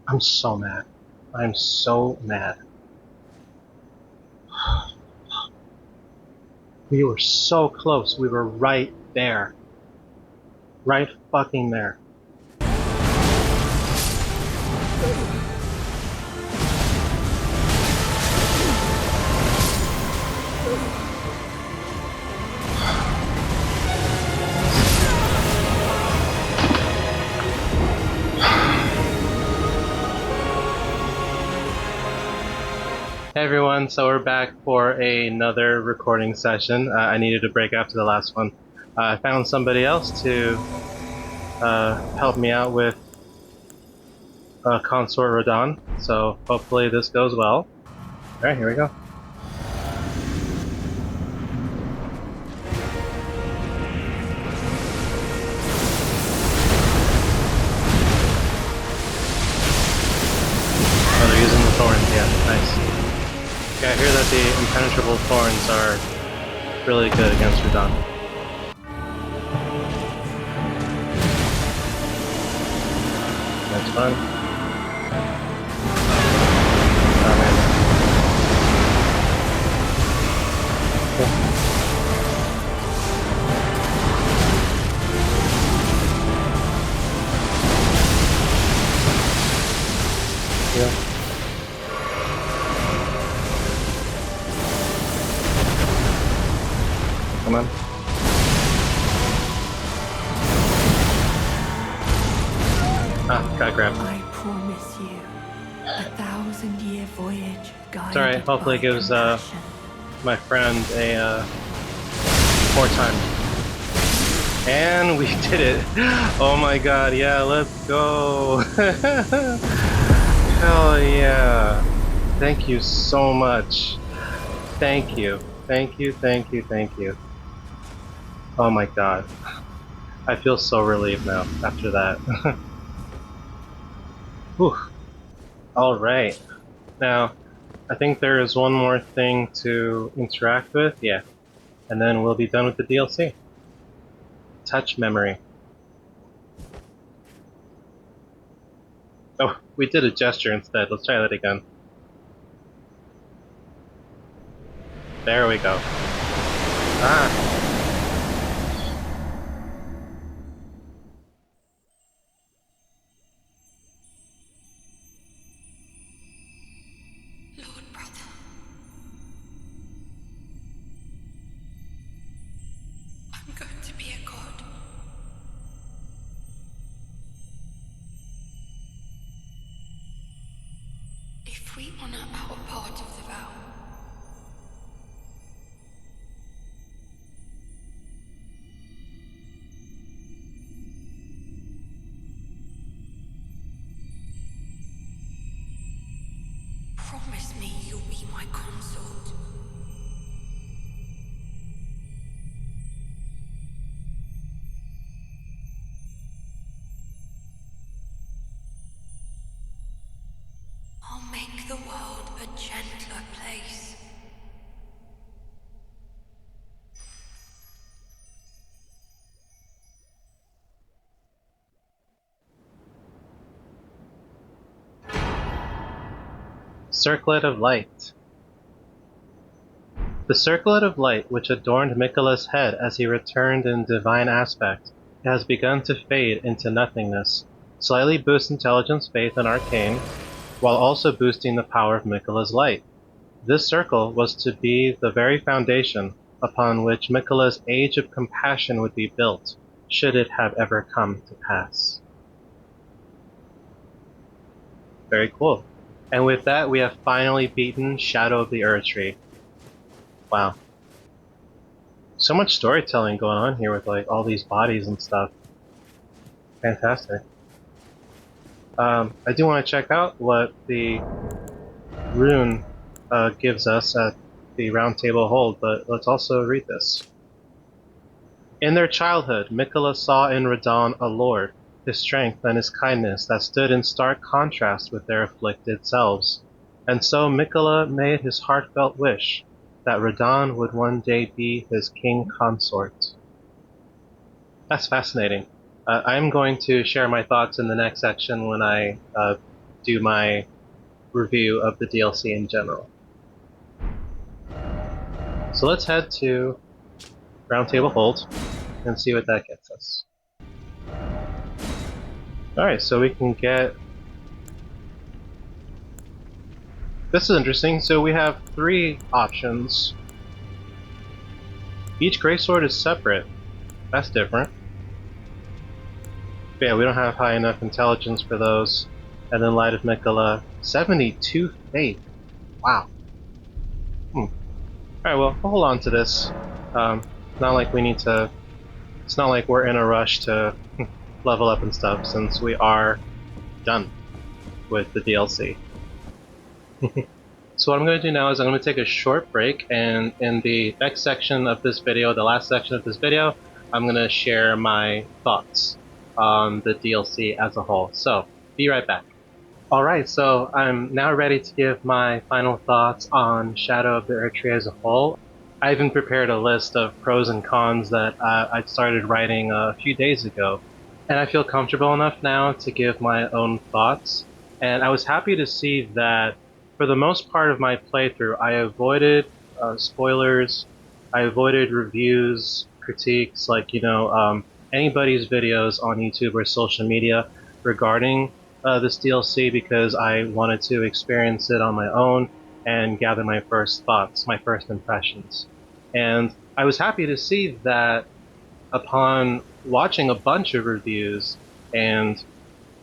I'm so mad. I'm so mad. We were so close. We were right there. Right fucking there. Hey everyone, so we're back for another recording session. I needed a break after the last one. I found somebody else to help me out with Consort Rodan, so hopefully this goes well. Alright, here we go. Nice. Yeah, I hear that the impenetrable thorns are really good against Radon. That's fun. Oh man. Yeah. Come on. Ah, got grabbed. I promise you, 1,000-year voyage guided It's alright, hopefully it by gives compassion. my friend a more time. And we did it! Oh my god, yeah, let's go! Hell yeah! Thank you so much. Thank you. Thank you, thank you, thank you. Oh my god. I feel so relieved now after that. Whew. Alright. Now, I think there is one more thing to interact with, yeah. And then we'll be done with the DLC. Touch memory. Oh, we did a gesture instead. Let's try that again. There we go. Ah, Lord brother, I'm going to be a god. If we honor our part of the vow, promise me you'll be my consort. I'll make the world a gentler place. Circlet of Light. The circlet of light which adorned Miquella's head as he returned in divine aspect has begun to fade into nothingness, slightly boost intelligence, faith, and arcane, while also boosting the power of Miquella's light. This circle was to be the very foundation upon which Miquella's Age of Compassion would be built, should it have ever come to pass. Very cool. And with that, we have finally beaten Shadow of the Erdtree. Wow. So much storytelling going on here with like all these bodies and stuff. Fantastic. I do want to check out what the rune gives us at the round table hold, but let's also read this. In their childhood, Miquella saw in Radon a lord, his strength and his kindness that stood in stark contrast with their afflicted selves. And so Miquella made his heartfelt wish that Radon would one day be his king consort. That's fascinating. I'm going to share my thoughts in the next section when I do my review of the DLC in general. So let's head to Roundtable Hold and see what that gets us. Alright, so we can get... This is interesting. So we have 3 options. Each greatsword is separate. That's different. But yeah, we don't have high enough intelligence for those. And then Light of Miquella, 72 faith. Wow. Alright, well, we'll hold on to this. Not like we need to... It's not like we're in a rush to level up and stuff, since we are done with the DLC. So what I'm going to do now is I'm going to take a short break, and in the next section of this video, the last section of this video, I'm going to share my thoughts on the DLC as a whole. So, be right back. Alright, so I'm now ready to give my final thoughts on Shadow of the Erdtree as a whole. I even prepared a list of pros and cons that I started writing a few days ago, and I feel comfortable enough now to give my own thoughts. And I was happy to see that for the most part of my playthrough, I avoided spoilers, I avoided reviews, critiques, like, anybody's videos on YouTube or social media regarding this DLC because I wanted to experience it on my own and gather my first thoughts, my first impressions. And I was happy to see that upon watching a bunch of reviews and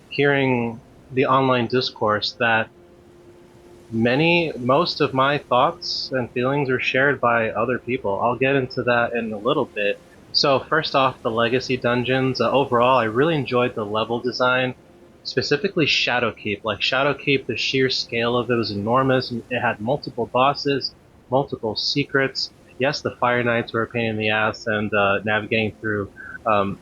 hearing the online discourse that most of my thoughts and feelings are shared by other people. I'll get into that in a little bit. So first off, the legacy dungeons. Overall, I really enjoyed the level design, specifically Shadowkeep. Like Shadowkeep, the sheer scale of it was enormous. It had multiple bosses, multiple secrets. Yes, the Fire Knights were a pain in the ass, and navigating through um,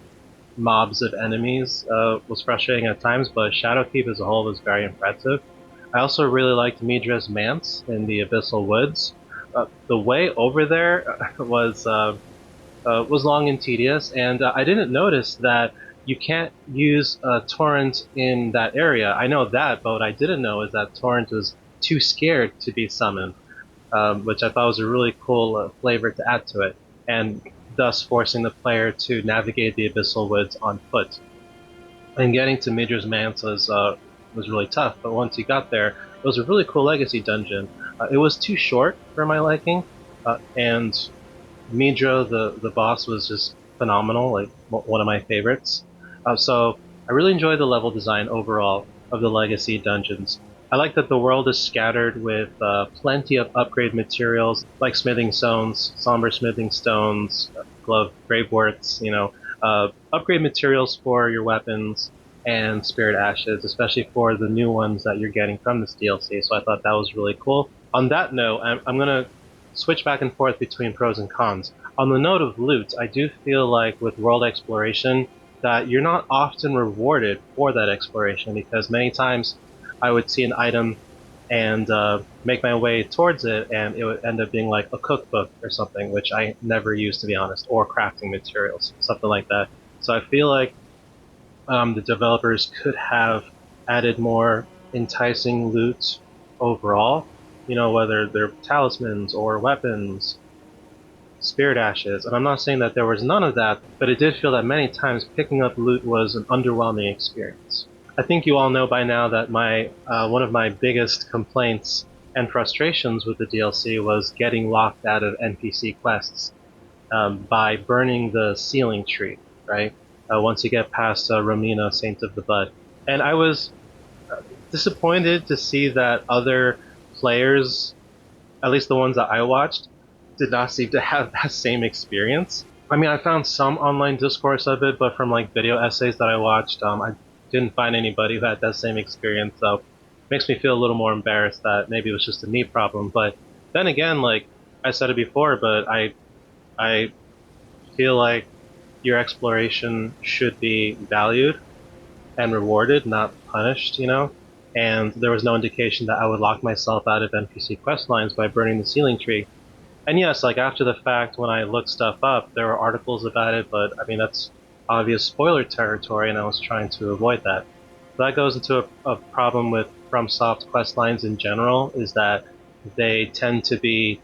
mobs of enemies was frustrating at times, but Shadowkeep as a whole was very impressive. I also really liked Midra's Manse in the Abyssal Woods. The way over there was long and tedious, and I didn't notice that you can't use Torrent in that area. I know that, but what I didn't know is that Torrent was too scared to be summoned, which I thought was a really cool flavor to add to it, and thus forcing the player to navigate the Abyssal Woods on foot. And getting to Midra's Manse was really tough, but once you got there, it was a really cool legacy dungeon. It was too short for my liking, and Midra, the boss, was just phenomenal, like one of my favorites. So I really enjoyed the level design overall of the legacy dungeons. I like that the world is scattered with plenty of upgrade materials like smithing stones, somber smithing stones, glove graveworts, upgrade materials for your weapons and spirit ashes, especially for the new ones that you're getting from this DLC. So I thought that was really cool. On that note, I'm going to switch back and forth between pros and cons. On the note of loot, I do feel like with world exploration that you're not often rewarded for that exploration because many times I would see an item and make my way towards it, and it would end up being like a cookbook or something, which I never use to be honest, or crafting materials, something like that. So I feel like the developers could have added more enticing loot overall. Whether they're talismans or weapons, spirit ashes. And I'm not saying that there was none of that, but it did feel that many times picking up loot was an underwhelming experience. I think you all know by now that my one of my biggest complaints and frustrations with the DLC was getting locked out of NPC quests by burning the sealing tree, right? Once you get past Romina, Saint of the Bud. And I was disappointed to see that other players, at least the ones that I watched, did not seem to have that same experience. I mean, I found some online discourse of it, but from like video essays that I watched, I didn't find anybody who had that same experience. So it makes me feel a little more embarrassed that maybe it was just a me problem. But then again, like I said it before, but I feel like your exploration should be valued and rewarded, not punished. And there was no indication that I would lock myself out of NPC quest lines by burning the sealing tree. And yes, like after the fact, when I looked stuff up, there were articles about it, but I mean, that's obvious spoiler territory, and I was trying to avoid that. That goes into a problem with FromSoft quest lines in general, is that they tend to be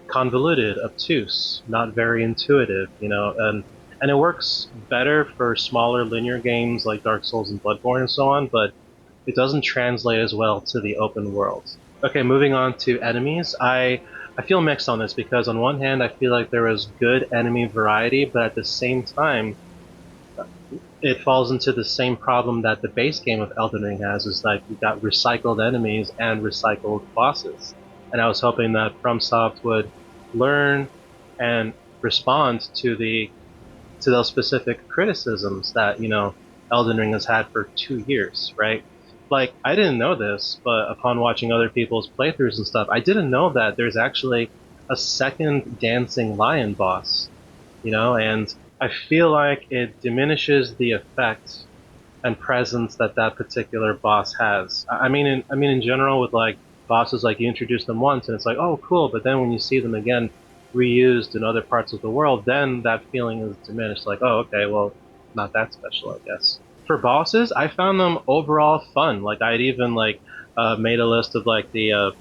convoluted, obtuse, not very intuitive, and it works better for smaller linear games like Dark Souls and Bloodborne and so on, but it doesn't translate as well to the open world. Okay, moving on to enemies. I feel mixed on this because on one hand I feel like there is good enemy variety, but at the same time it falls into the same problem that the base game of Elden Ring has, is like you got recycled enemies and recycled bosses. And I was hoping that FromSoft would learn and respond to those specific criticisms that, Elden Ring has had for 2 years, right? Like, I didn't know this, but upon watching other people's playthroughs and stuff, I didn't know that there's actually a second dancing lion boss, and I feel like it diminishes the effect and presence that that particular boss has. I mean, in general, with like bosses, like you introduce them once and it's like, oh, cool, but then when you see them again reused in other parts of the world, then that feeling is diminished. Like, oh, okay, well, not that special, I guess. For bosses, I found them overall fun. Like, I'd even like made a list of like the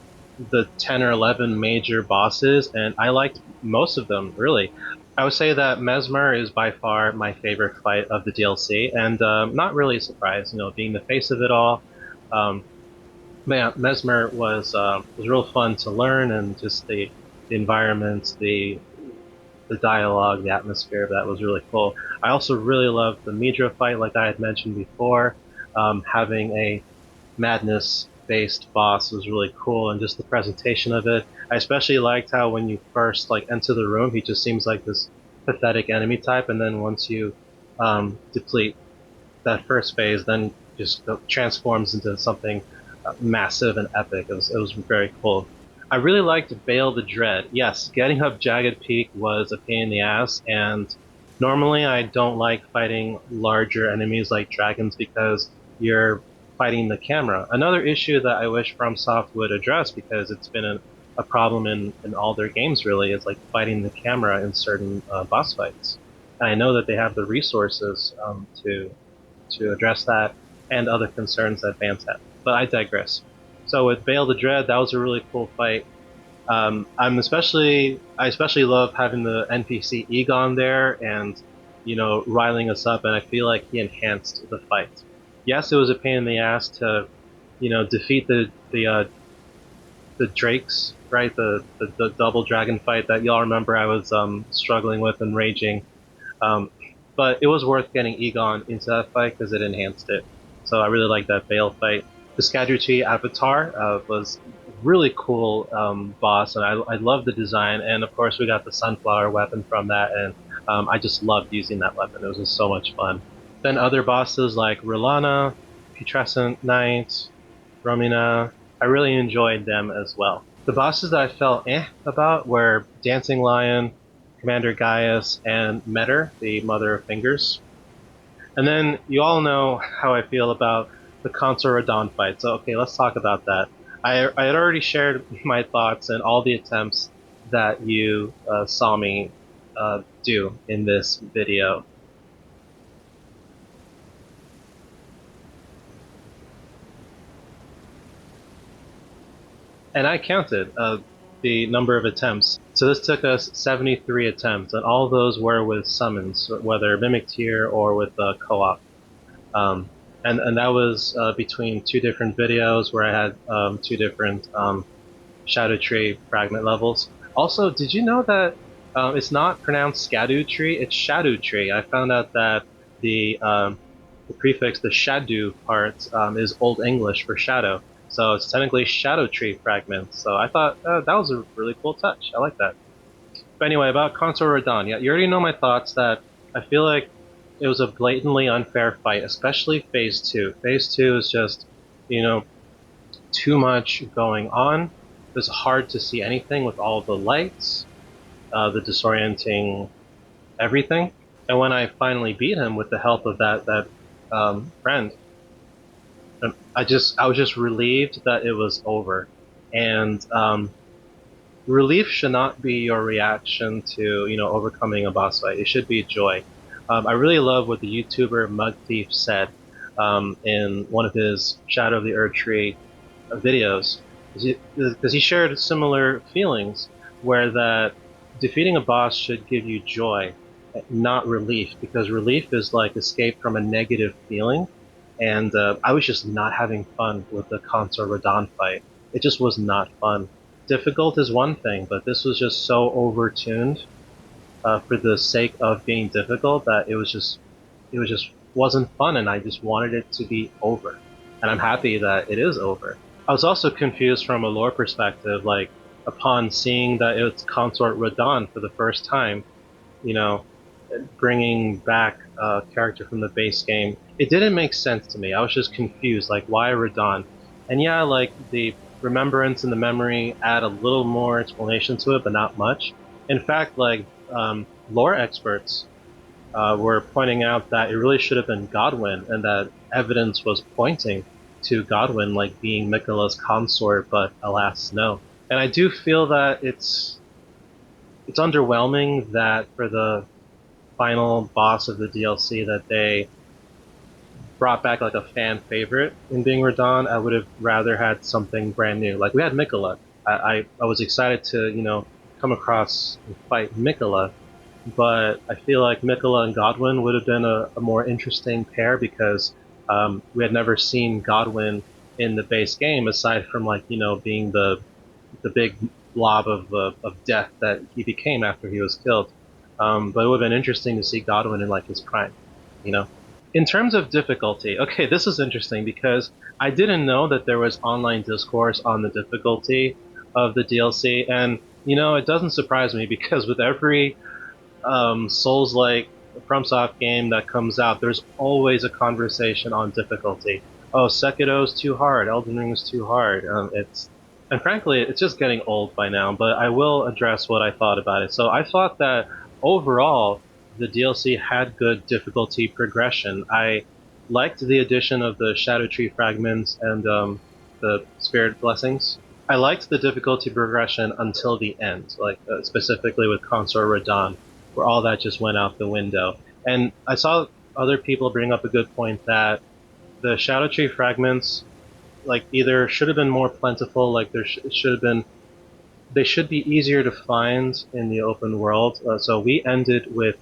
10 or 11 major bosses, and I liked most of them, really. I would say that Mesmer is by far my favorite fight of the DLC, and not really a surprise, you know, being the face of it all. Um, but yeah, Mesmer was real fun to learn, and just the environment, the dialogue, the atmosphere, that was really cool. I also really loved the Midra fight, like I had mentioned before. Having a madness based boss was really cool, and just the presentation of it. I especially liked how when you first like enter the room, he just seems like this pathetic enemy type, and then once you deplete that first phase, then just transforms into something massive and epic. It was very cool. I really liked Bale the Dread. Yes, getting up Jagged Peak was a pain in the ass, and normally I don't like fighting larger enemies like dragons because you're fighting the camera. Another issue that I wish FromSoft would address, because it's been a problem in all their games really, is like fighting the camera in certain boss fights. And I know that they have the resources to address that and other concerns that fans have. But I digress. So with Bale the Dread, that was a really cool fight. I especially love having the NPC Egon there and, you know, riling us up, and I feel like he enhanced the fight. Yes, it was a pain in the ass to, you know, defeat the drakes, right? The double dragon fight that y'all remember I was struggling with and raging. Um, but it was worth getting Egon into that fight because it enhanced it. So I really like that Bale fight. The Scadrucci Avatar was a really cool boss, and I love the design. And of course, we got the Sunflower weapon from that, and I just loved using that weapon. It was just so much fun. Then other bosses like Rilana, Putrescent Knight, Romina, I really enjoyed them as well. The bosses that I felt about were Dancing Lion, Commander Gaius, and Metter, the Mother of Fingers. And then you all know how I feel about the Consort Radon fight, so okay, let's talk about that. I had already shared my thoughts and all the attempts that you saw me do in this video. And I counted the number of attempts. So this took us 73 attempts, and all of those were with summons, whether Mimic Tier or with co-op. Um, and that was between two different videos where I had two different Shadow Tree fragment levels. Also, did you know that it's not pronounced Scadu Tree, it's Shadow Tree? I found out that the prefix, the Shadu part, is Old English for shadow. So it's technically Shadow Tree fragments. So I thought that was a really cool touch. I like that. But anyway, about Consort Radon, yeah, you already know my thoughts that I feel like it was a blatantly unfair fight, especially Phase 2. Phase 2 is just, you know, too much going on. It's hard to see anything with all the lights, the disorienting everything. And when I finally beat him with the help of that friend, I was just relieved that it was over. And relief should not be your reaction to, you know, overcoming a boss fight. It should be joy. I really love what the YouTuber Mug Thief said in one of his Shadow of the Erdtree videos, because he shared similar feelings, where that defeating a boss should give you joy, not relief, because relief is like escape from a negative feeling. And I was just not having fun with the Consort Radon fight. It just was not fun. Difficult is one thing, but this was just so overtuned for the sake of being difficult that it was just wasn't fun, and I just wanted it to be over. And I'm happy that it is over. I was also confused from a lore perspective, like upon seeing that it's Consort Radon for the first time, you know, bringing back a character from the base game. It didn't make sense to me. I was just confused, like why Radon? And yeah, like the remembrance and the memory add a little more explanation to it, but not much. In fact, like lore experts were pointing out that it really should have been Godwyn, and that evidence was pointing to Godwyn like being Miquella's consort, but alas, no. And I do feel that it's underwhelming that for the final boss of the DLC that they brought back like a fan favorite in being Radahn. I would have rather had something brand new. Like we had Miquella. I was excited to, come across and fight Miquella, but I feel like Miquella and Godwyn would have been a more interesting pair because we had never seen Godwyn in the base game aside from like, being the big blob of death that he became after he was killed. But it would have been interesting to see Godwyn in like his prime, you know. In terms of difficulty, okay, this is interesting because I didn't know that there was online discourse on the difficulty of the DLC, and it doesn't surprise me because with every Souls-like FromSoft game that comes out, there's always a conversation on difficulty. Oh, Sekiro's too hard. Elden Ring's too hard. And frankly, it's just getting old by now. But I will address what I thought about it. So I thought that overall, the DLC had good difficulty progression. I liked the addition of the Shadow Tree fragments and the Spirit Blessings. I liked the difficulty progression until the end, like specifically with Consort Radahn, where all that just went out the window. And I saw other people bring up a good point that the Shadow Tree fragments, like, either should have been more plentiful, like should have been, they should be easier to find in the open world. So we ended with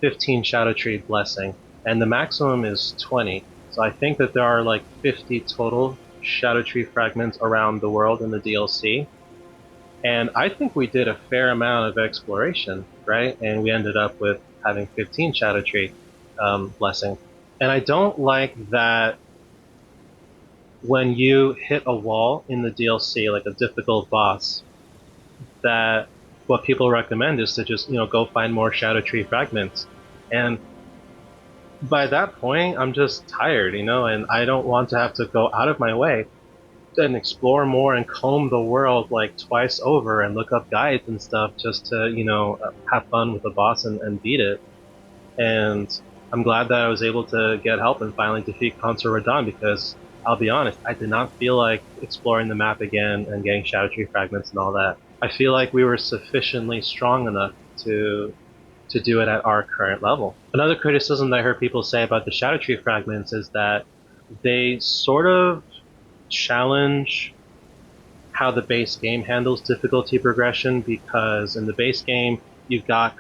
15 Shadow Tree Blessing, and the maximum is 20. So I think that there are like 50 total Shadow Tree fragments around the world in the DLC. And I think we did a fair amount of exploration, right? And we ended up with having 15 Shadow Tree Blessing. And I don't like that when you hit a wall in the DLC, like a difficult boss, that what people recommend is to just, go find more Shadow Tree fragments. And by that point, I'm just tired, and I don't want to have to go out of my way and explore more and comb the world like twice over and look up guides and stuff just to, have fun with the boss and beat it. And I'm glad that I was able to get help and finally defeat Consort Radahn because I'll be honest, I did not feel like exploring the map again and getting Shadow Tree fragments and all that. I feel like we were sufficiently strong enough to do it at our current level. Another criticism that I heard people say about the Shadow Tree fragments is that they sort of challenge how the base game handles difficulty progression, because in the base game you've got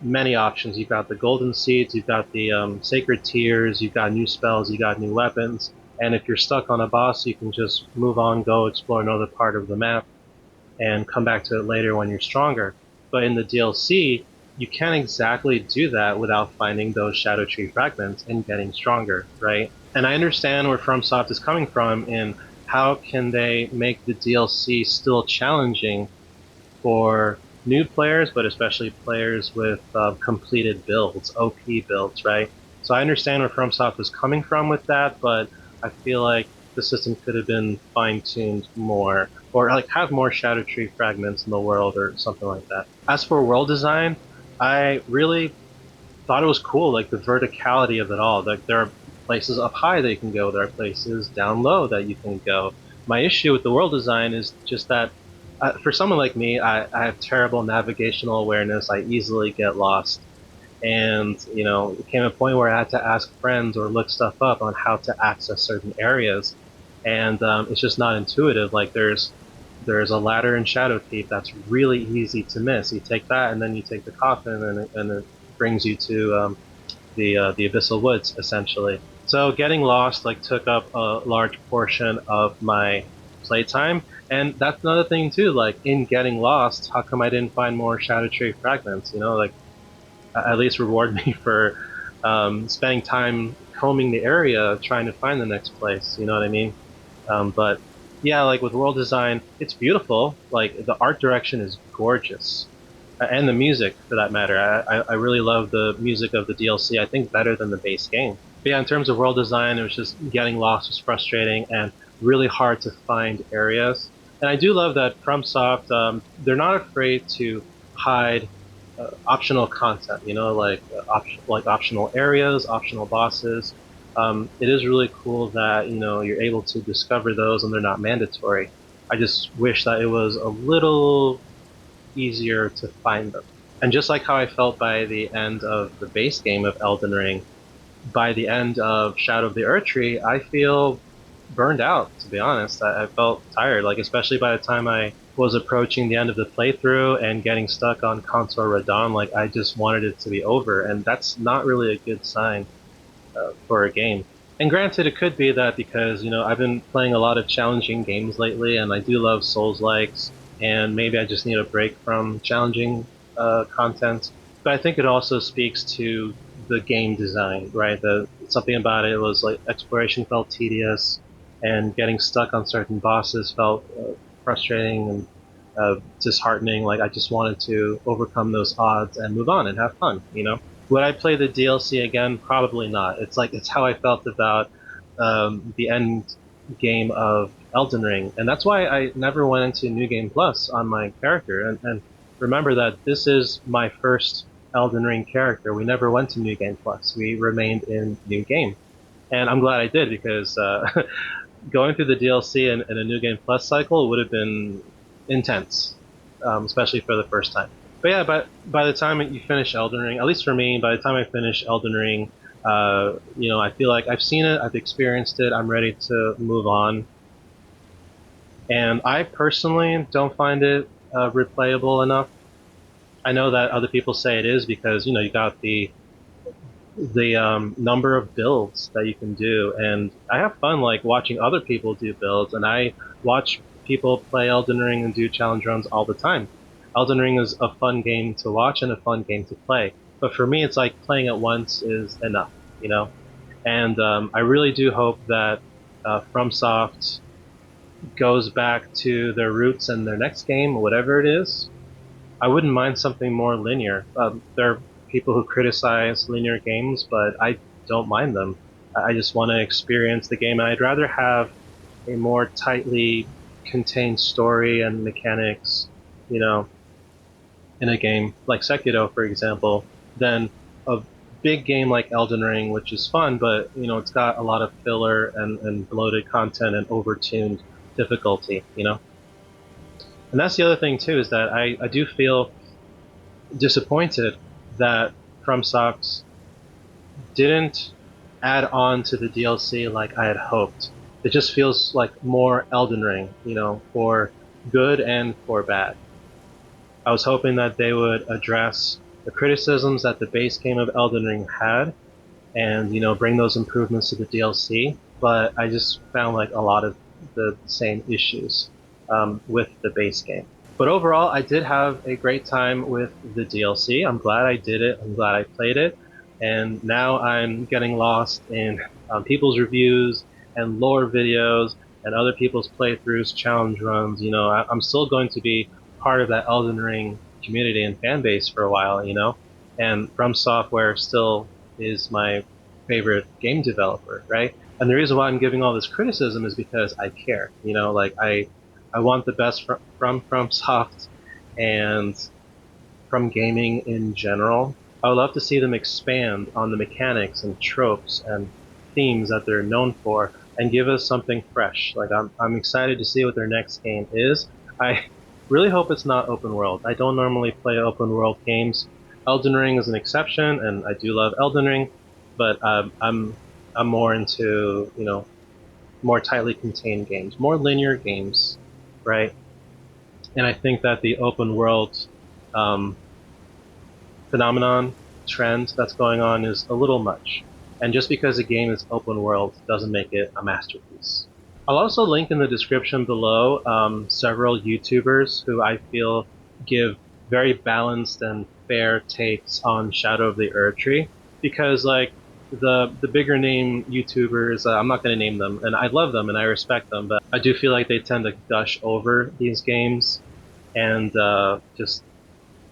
many options. You've got the golden seeds, you've got the sacred tears, you've got new spells, you got new weapons, and if you're stuck on a boss, you can just move on, go explore another part of the map, and come back to it later when you're stronger. But in the DLC, you can't exactly do that without finding those Shadow Tree fragments and getting stronger, right? And I understand where FromSoft is coming from in how can they make the DLC still challenging for new players, but especially players with completed builds, OP builds, right? So I understand where FromSoft is coming from with that, but I feel like the system could have been fine-tuned more, or like have more Shadow Tree fragments in the world or something like that. As for world design, I really thought it was cool, like the verticality of it all. Like there are places up high that you can go, there are places down low that you can go. My issue with the world design is just that for someone like me, I have terrible navigational awareness. I easily get lost. And, it came a point where I had to ask friends or look stuff up on how to access certain areas. And it's just not intuitive. Like there's a ladder in Shadowkeep that's really easy to miss. You take that, and then you take the coffin, and it brings you to the Abyssal Woods, essentially. So getting lost like took up a large portion of my playtime, and that's another thing too. Like in getting lost, how come I didn't find more Shadow Tree fragments? Like at least reward me for spending time combing the area trying to find the next place. You know what I mean? But yeah, like with world design, it's beautiful. Like the art direction is gorgeous, and the music for that matter. I really love the music of the DLC. I think better than the base game. But yeah, in terms of world design, it was just getting lost was frustrating and really hard to find areas. And I do love that FromSoft, they're not afraid to hide optional content, like like optional areas, optional bosses. It is really cool that you're able to discover those and they're not mandatory. I just wish that it was a little easier to find them. And just like how I felt by the end of the base game of Elden Ring, by the end of Shadow of the Erdtree, I feel burned out, to be honest. I felt tired, like especially by the time I was approaching the end of the playthrough and getting stuck on Contour Radon, like I just wanted it to be over, and that's not really a good sign for a game. And granted, it could be that because I've been playing a lot of challenging games lately, and I do love Souls likes, and maybe I just need a break from challenging content. But I think it also speaks to the game design, right? Something about it was like exploration felt tedious, and getting stuck on certain bosses felt frustrating and disheartening. Like I just wanted to overcome those odds and move on and have fun. Would I play the DLC again? Probably not. It's how I felt about the end game of Elden Ring, and that's why I never went into New Game Plus on my character. And remember that this is my first Elden Ring character. We never went to New Game Plus. We remained in New Game, and I'm glad I did because going through the DLC and a New Game Plus cycle would have been intense, especially for the first time. But yeah, but by the time you finish Elden Ring, at least for me, by the time I finish Elden Ring, I feel like I've seen it, I've experienced it, I'm ready to move on. And I personally don't find it replayable enough. I know that other people say it is because you got the number of builds that you can do, and I have fun like watching other people do builds, and I watch people play Elden Ring and do challenge runs all the time. Elden Ring is a fun game to watch and a fun game to play, but for me, it's like playing it once is enough, you know. And I really do hope that FromSoft goes back to their roots in their next game, whatever it is. I wouldn't mind something more linear. There are people who criticize linear games, but I don't mind them. I just want to experience the game. I'd rather have a more tightly contained story and mechanics, you know, in a game like Sekiro, for example, than a big game like Elden Ring, which is fun, but it's got a lot of filler and bloated content and overtuned difficulty. And that's the other thing too, is that I do feel disappointed that FromSoft didn't add on to the DLC like I had hoped. It just feels like more Elden Ring, for good and for bad. I was hoping that they would address the criticisms that the base game of Elden Ring had and, bring those improvements to the DLC, but I just found like a lot of the same issues with the base game. But overall, I did have a great time with the DLC. I'm glad I did it. I'm glad I played it. And now I'm getting lost in people's reviews and lore videos and other people's playthroughs, challenge runs. I'm still going to be part of that Elden Ring community and fan base for a while. And From Software still is my favorite game developer, right? And the reason why I'm giving all this criticism is because I care. Like I want the best from Soft and from gaming in general. I would love to see them expand on the mechanics and tropes and themes that they're known for and give us something fresh. Like I'm excited to see what their next game is. I really hope it's not open world. I don't normally play open world games. Elden Ring is an exception, and I do love Elden Ring, but I'm more into more tightly contained games, more linear games, right? And I think that the open world um, phenomenon trend that's going on is a little much. And just because a game is open world doesn't make it a masterpiece. I'll also link in the description below several YouTubers who I feel give very balanced and fair takes on Shadow of the Erdtree, because like the bigger name YouTubers, I'm not going to name them, and I love them and I respect them, but I do feel like they tend to gush over these games and just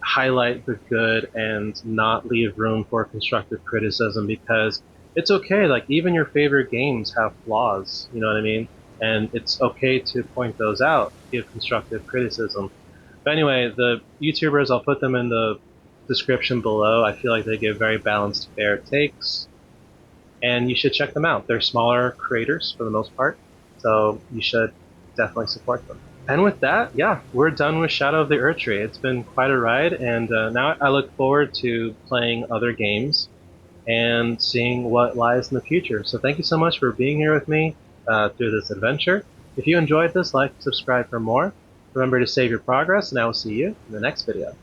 highlight the good and not leave room for constructive criticism, because it's okay. Like even your favorite games have flaws, you know what I mean? And it's okay to point those out, give constructive criticism. But anyway, the YouTubers, I'll put them in the description below. I feel like they give very balanced, fair takes, and you should check them out. They're smaller creators for the most part, so you should definitely support them. And with that, yeah, we're done with Shadow of the Erdtree. It's been quite a ride, and now I look forward to playing other games and seeing what lies in the future. So thank you so much for being here with me through this adventure. If you enjoyed this, like, subscribe for more. Remember to save your progress, and I will see you in the next video.